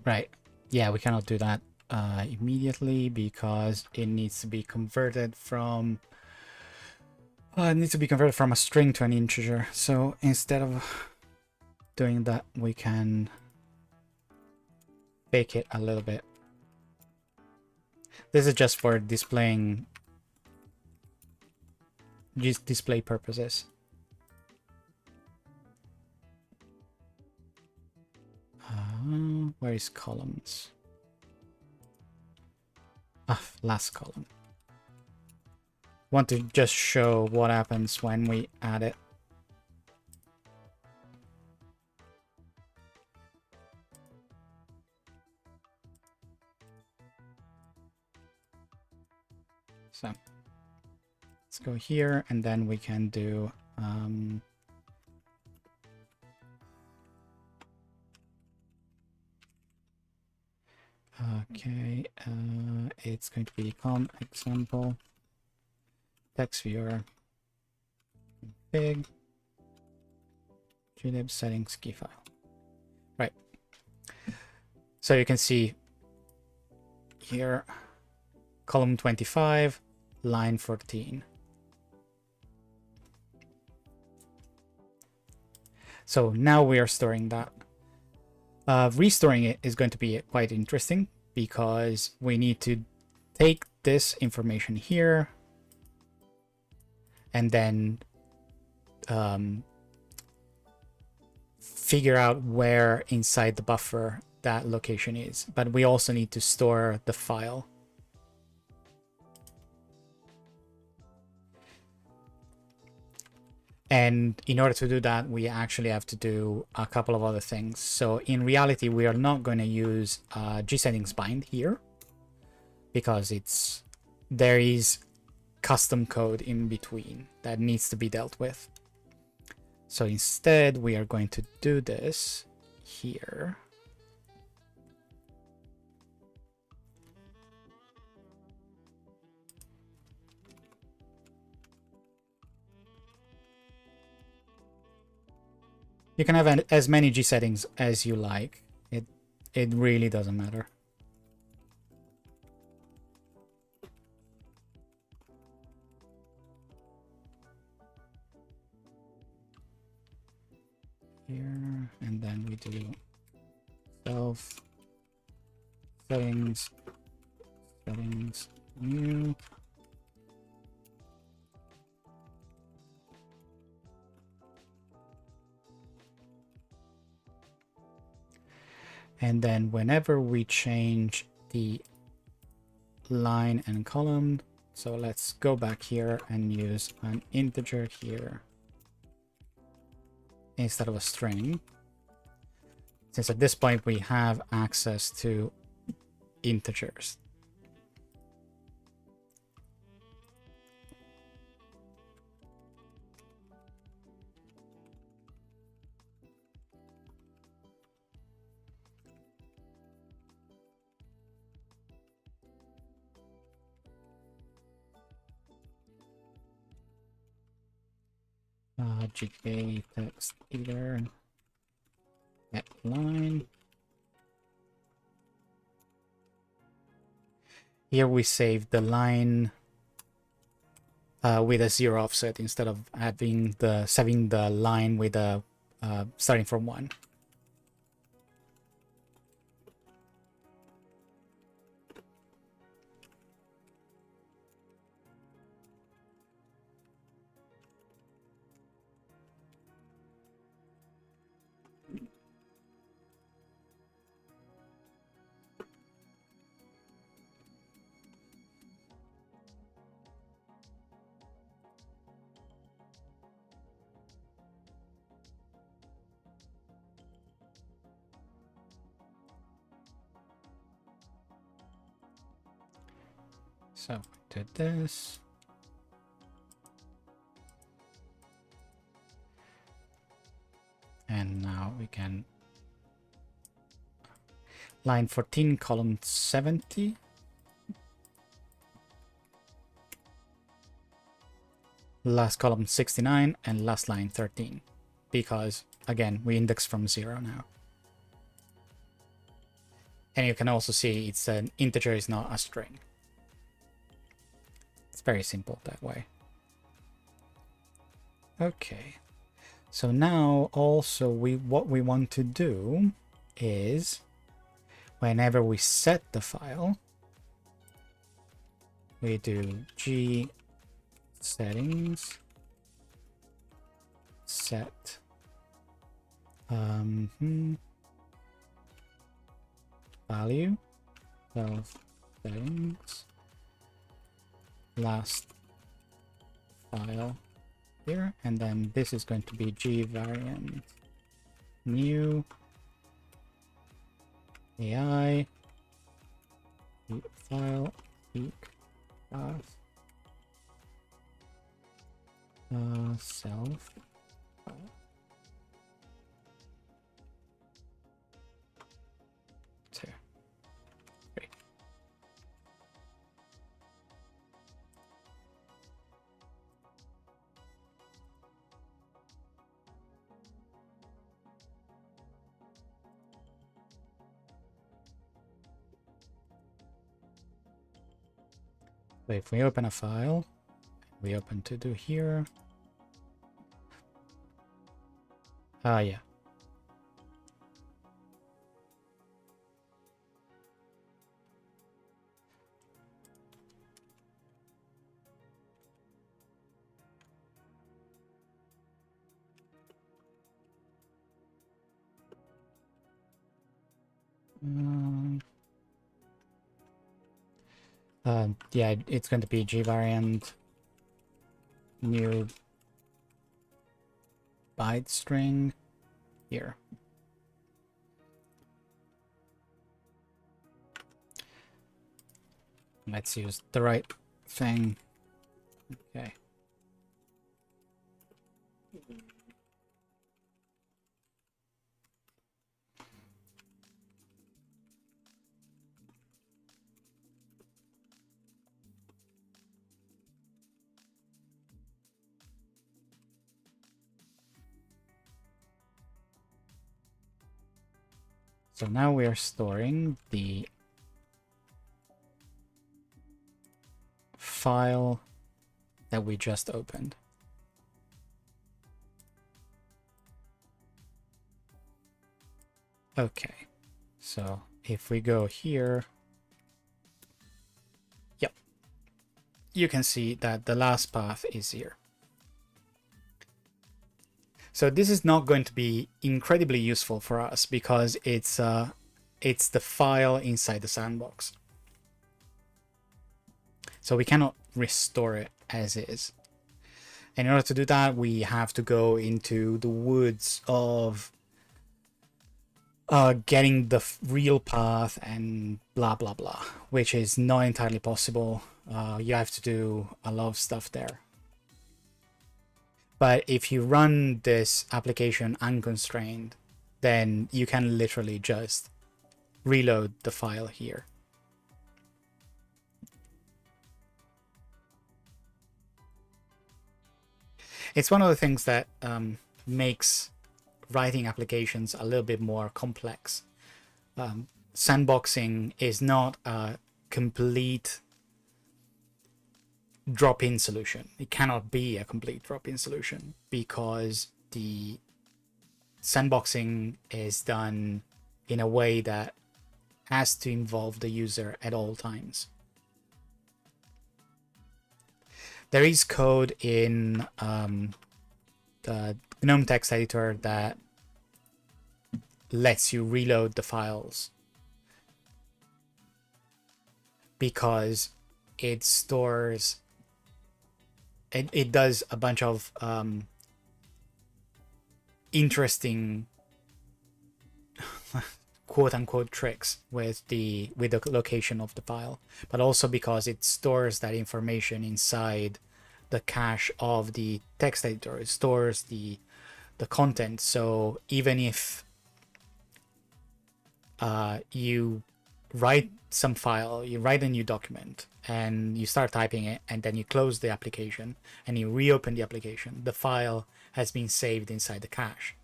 Right. Yeah, we cannot do that immediately because it needs to be converted from a string to an integer. So instead of doing that, we can fake it a little bit. This is just for displaying, just display purposes. Where is columns? Last column. Want to just show what happens when we add it. So let's go here, and then we can do okay, it's going to be com example text viewer config glib settings key file. Right. So you can see here column 25, line 14. So now we are storing that. Restoring it is going to be quite interesting because we need to take this information here and then figure out where inside the buffer that location is. But we also need to store the file. And in order to do that, we actually have to do a couple of other things. So in reality, we are not going to use gsettings bind here because there is custom code in between that needs to be dealt with. So instead, we are going to do this here. You can have as many G settings as you like. It really doesn't matter. Here, and then we do self settings new. And then whenever we change the line and column, so let's go back here and use an integer here instead of a string, since at this point we have access to integers. GTask either at line. Here we save the line with a 0 offset instead of having saving the line with a starting from 1. So did this. And now we can line 14, column 70. Last column 69 and last line 13. Because again, we index from 0 now. And you can also see it's an integer, is not a string. It's very simple that way. Okay. So now also what we want to do is whenever we set the file, we do gsettings set value of settings last file here, and then this is going to be gvariant new AI file class self file. Two, three. So if we open a file, we open to do here. Yeah. Yeah, it's going to be gvariant new byte string here. Let's use the right thing. Okay. So now we are storing the file that we just opened. Okay, so if we go here, yep, you can see that the last path is here. So this is not going to be incredibly useful for us because it's the file inside the sandbox. So we cannot restore it as is. And in order to do that, we have to go into the woods of getting the real path and blah, blah, blah, which is not entirely possible. You have to do a lot of stuff there. But if you run this application unconstrained, then you can literally just reload the file here. It's one of the things that makes writing applications a little bit more complex. Sandboxing is not a complete drop-in solution. It cannot be a complete drop-in solution because the sandboxing is done in a way that has to involve the user at all times. There is code in the GNOME text editor that lets you reload the files because it stores, it does a bunch of interesting quote-unquote tricks with the location of the file, but also because it stores that information inside the cache of the text editor. It stores the content. So even if you write some file, you write a new document and you start typing it, and then you close the application and you reopen the application, the file has been saved inside the cache.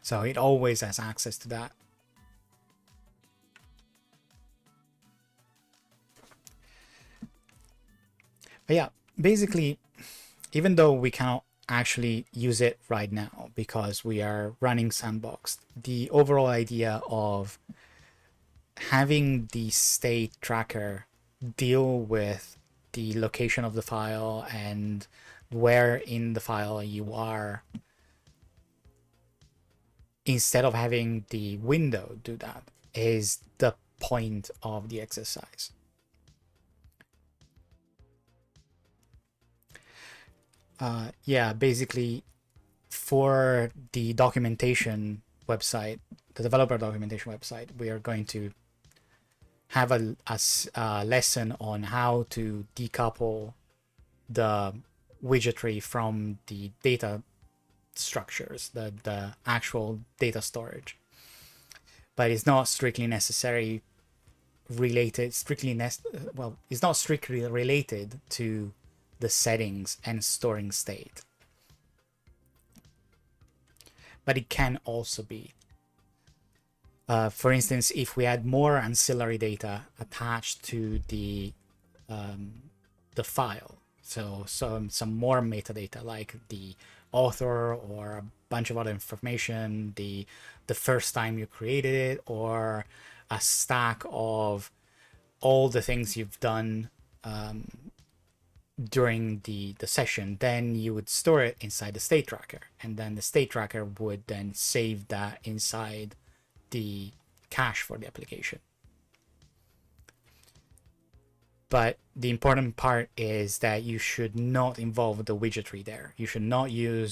So it always has access to that. But yeah, basically, even though we cannot actually use it right now because we are running Sandboxed, the overall idea of having the state tracker deal with the location of the file and where in the file you are, instead of having the window do that, is the point of the exercise. Yeah, basically for the documentation website, the developer documentation website, we are going to have a lesson on how to decouple the widgetry from the data structures, the actual data storage. But it's not strictly necessary related, well, it's not strictly related to the settings and storing state. But it can also be. For instance, if we add more ancillary data attached to the file, so some more metadata like the author or a bunch of other information, the first time you created it, or a stack of all the things you've done during the session, then you would store it inside the state tracker, and then the state tracker would then save that inside the cache for the application. But the important part is that you should not involve the widgetry there. You should not do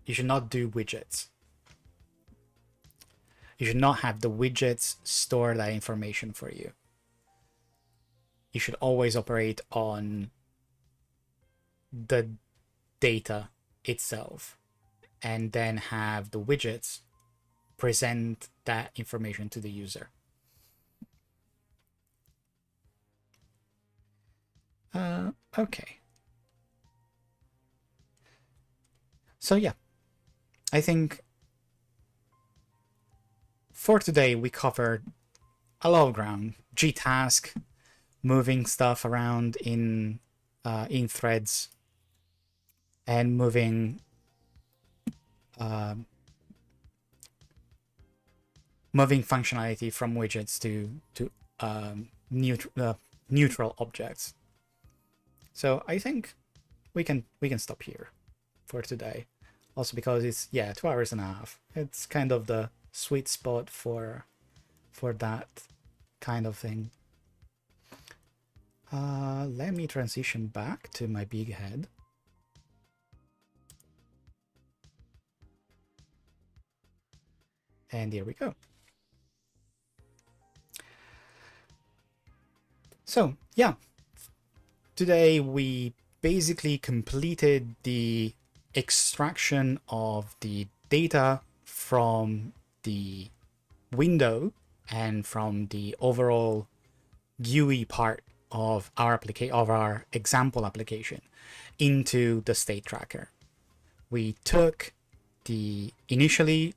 widgets. You should not have the widgets store that information for you. You should always operate on the data itself and then have the widgets present that information to the user. Okay. So yeah, I think for today, we covered a lot of ground. GTask, moving stuff around in threads, and moving functionality from widgets to neutral objects. So I think we can stop here for today. Also because it's 2 hours and a half. It's kind of the sweet spot for that kind of thing. Let me transition back to my big head. And here we go. So yeah, today we basically completed the extraction of the data from the window and from the overall GUI part of our example application into the state tracker. We took initially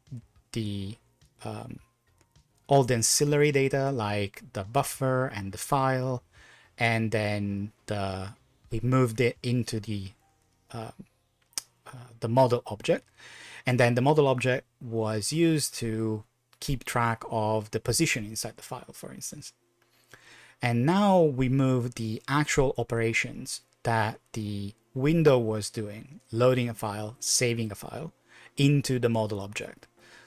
all the ancillary data like the buffer and the file, and then we moved it into the model object, and then the model object was used to keep track of the position inside the file, for instance. And now we move the actual operations that the window was doing, loading a file, saving a file, into the model object.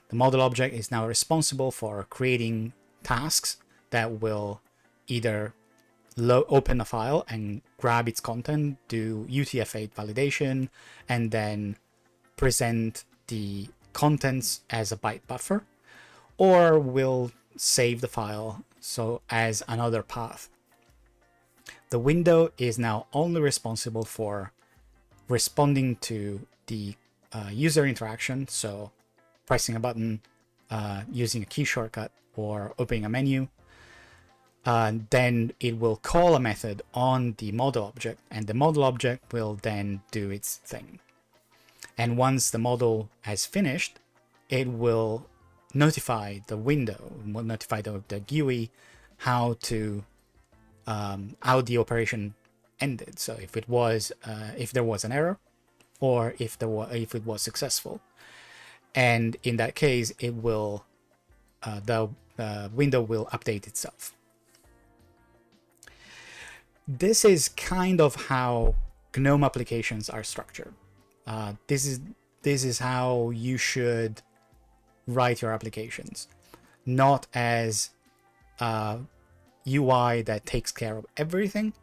The model object is now responsible for creating tasks that will either open a file and grab its content, do UTF-8 validation, and then present the contents as a byte buffer, or will save the file so as another path. The window is now only responsible for responding to the user interaction, so pressing a button, using a key shortcut, or opening a menu. Then it will call a method on the model object, and the model object will then do its thing. And once the model has finished, it will notify the window, will notify the GUI how the operation ended. So if it was if there was an error, or if it was successful. And in that case, it will the window will update itself. This is kind of how GNOME applications are structured. This is how you should write your applications, not as a UI that takes care of everything,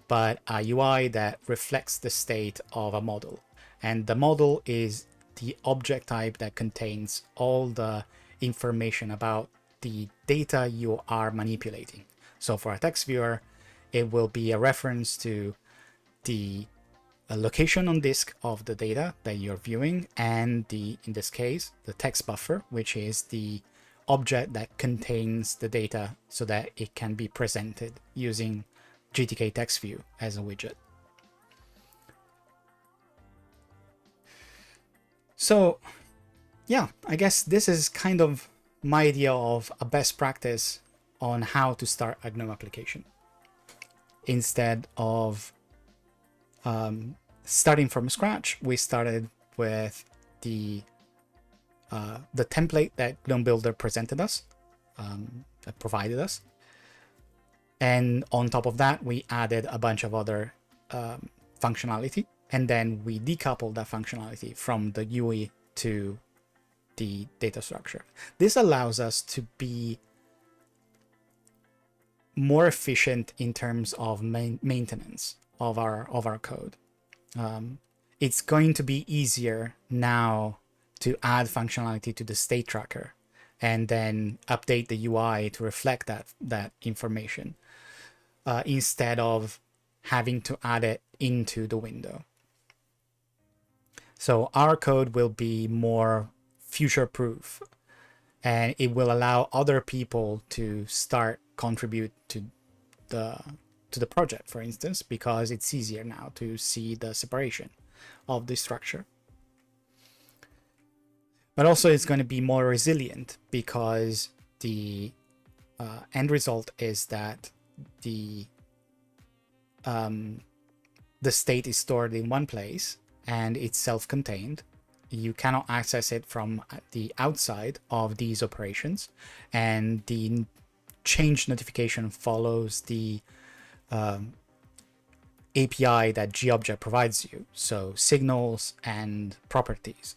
but a UI that reflects the state of a model. And the model is the object type that contains all the information about the data you are manipulating. So for a text viewer, it will be a reference to the location on disk of the data that you're viewing, and in this case, the text buffer, which is the object that contains the data so that it can be presented using GTK text view as a widget. So yeah, I guess this is kind of my idea of a best practice on how to start a GNOME application. Instead of starting from scratch, we started with the template that GNOME Builder presented us, that provided us. And on top of that, we added a bunch of other functionality, and then we decoupled that functionality from the GUI to the data structure. This allows us to be more efficient in terms of maintenance of our code. It's going to be easier now to add functionality to the state tracker and then update the UI to reflect that information, instead of having to add it into the window. So our code will be more future-proof, and it will allow other people to start contribute to the project, for instance, because it's easier now to see the separation of the structure. But also it's going to be more resilient because the end result is that the state is stored in one place and it's self-contained. You cannot access it from the outside of these operations, and the change notification follows the API that GObject provides you, so signals and properties.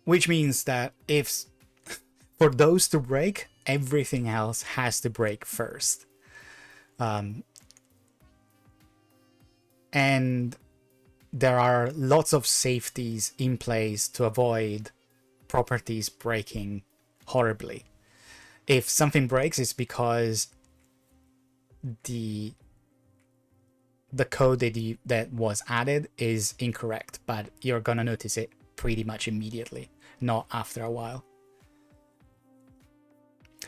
Which means that if for those to break, everything else has to break first. And there are lots of safeties in place to avoid properties breaking horribly. If something breaks, it's because the code that was added is incorrect, but you're gonna notice it pretty much immediately, not after a while.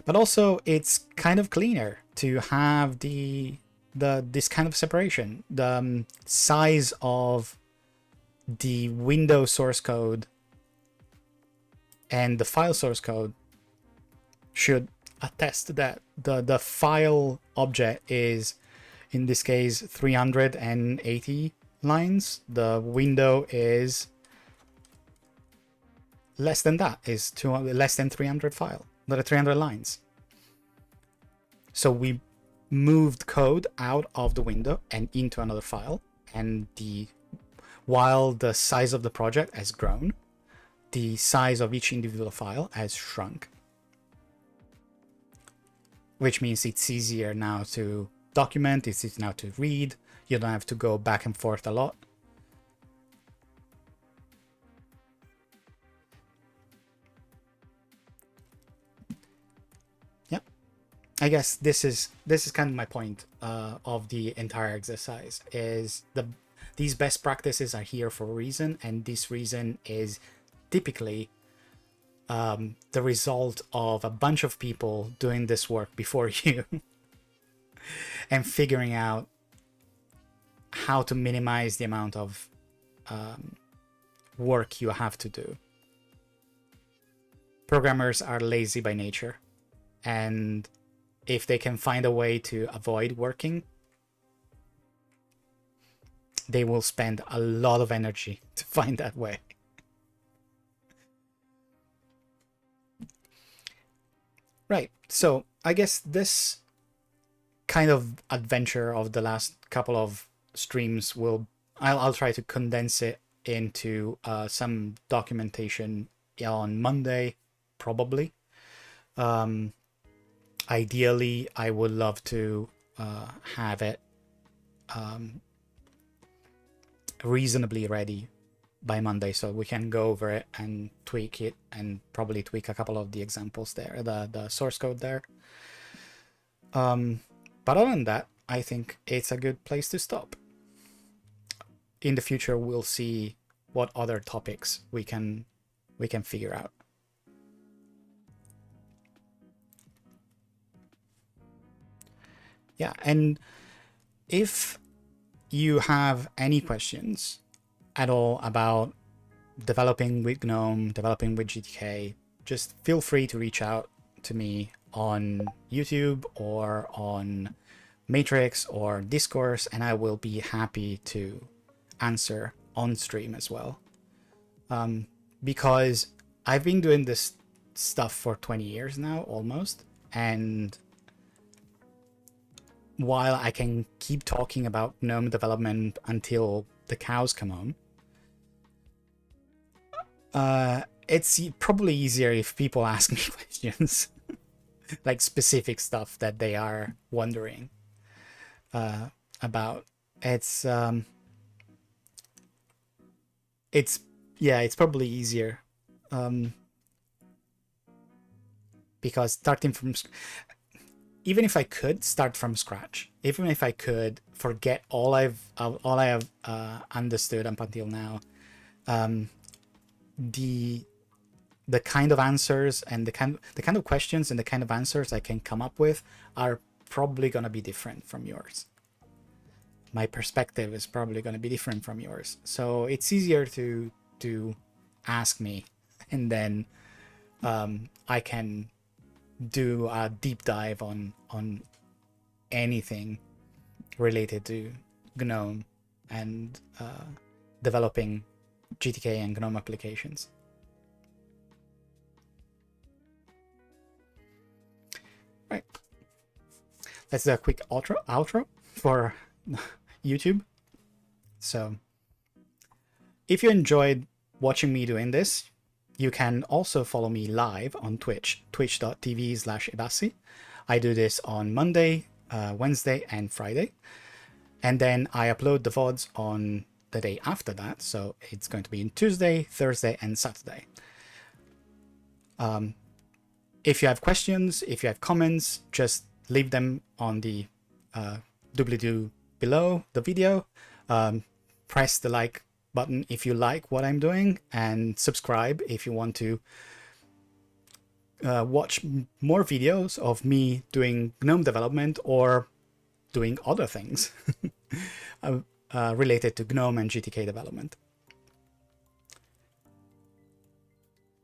But also, it's kind of cleaner to have this kind of separation. The size of the window source code and the file source code should attest that the file object is, in this case, 380 lines. The window is less than that, is less than 300 lines. So we moved code out of the window and into another file, and while the size of the project has grown, the size of each individual file has shrunk. Which means it's easier now to document, it's easier now to read, you don't have to go back and forth a lot. Yeah, I guess this is kind of my point of the entire exercise, is these best practices are here for a reason, and this reason is typically the result of a bunch of people doing this work before you and figuring out how to minimize the amount of work you have to do. Programmers are lazy by nature, and if they can find a way to avoid working, they will spend a lot of energy to find that way. Right, so I guess this kind of adventure of the last couple of streams I'll try to condense it into some documentation on Monday, probably. Ideally, I would love to have it reasonably ready by Monday, so we can go over it and tweak it, and probably tweak a couple of the examples there, the source code there. But other than that, I think it's a good place to stop. In the future, we'll see what other topics we can figure out. Yeah, and if you have any questions at all about developing with GNOME, developing with GTK, just feel free to reach out to me on YouTube or on Matrix or Discourse, and I will be happy to answer on stream as well. Because I've been doing this stuff for 20 years now, almost, and while I can keep talking about GNOME development until the cows come home, it's probably easier if people ask me questions, like specific stuff that they are wondering about. It's probably easier because starting from, even if I could start from scratch, even if I could forget all I have understood up until now, the kind of answers and the kind of questions and the kind of answers I can come up with are probably going to be different from yours. My perspective is probably going to be different from yours. So it's easier to ask me, and then I can do a deep dive on anything related to GNOME and developing GTK and GNOME applications. Right. Let's do a quick outro for YouTube. So if you enjoyed watching me doing this, you can also follow me live on Twitch, twitch.tv/ibassi. I do this on Monday, Wednesday, and Friday. And then I upload the VODs on the day after that. So it's going to be on Tuesday, Thursday, and Saturday. If you have questions, if you have comments, just leave them on the doobly-doo below the video. Press the like button if you like what I'm doing, and subscribe if you want to watch more videos of me doing GNOME development or doing other things related to GNOME and GTK development.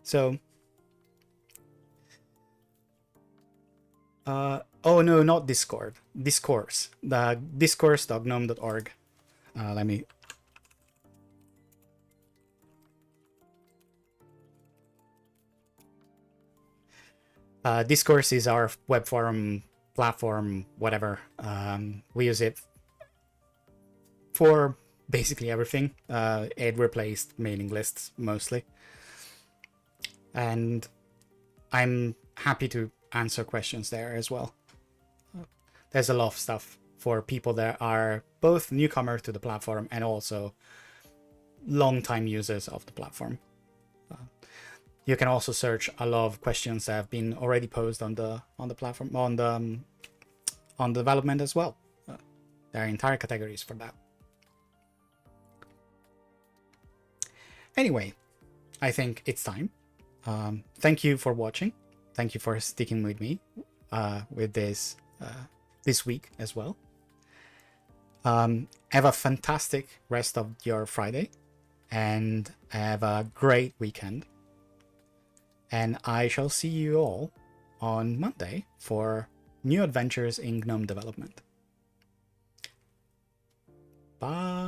So, oh no, not Discord. Discourse. The discourse.gnome.org. Let me. Discourse is our web forum platform, whatever. We use it for basically everything. It replaced mailing lists mostly. And I'm happy to answer questions there as well. There's a lot of stuff for people that are both newcomer to the platform and also long-time users of the platform. You can also search a lot of questions that have been already posed on the platform, on the development as well. There are entire categories for that. Anyway, I think it's time. Thank you for watching. Thank you for sticking with me with this this week as well. Have a fantastic rest of your Friday, and have a great weekend. And I shall see you all on Monday for new adventures in GNOME development. Bye.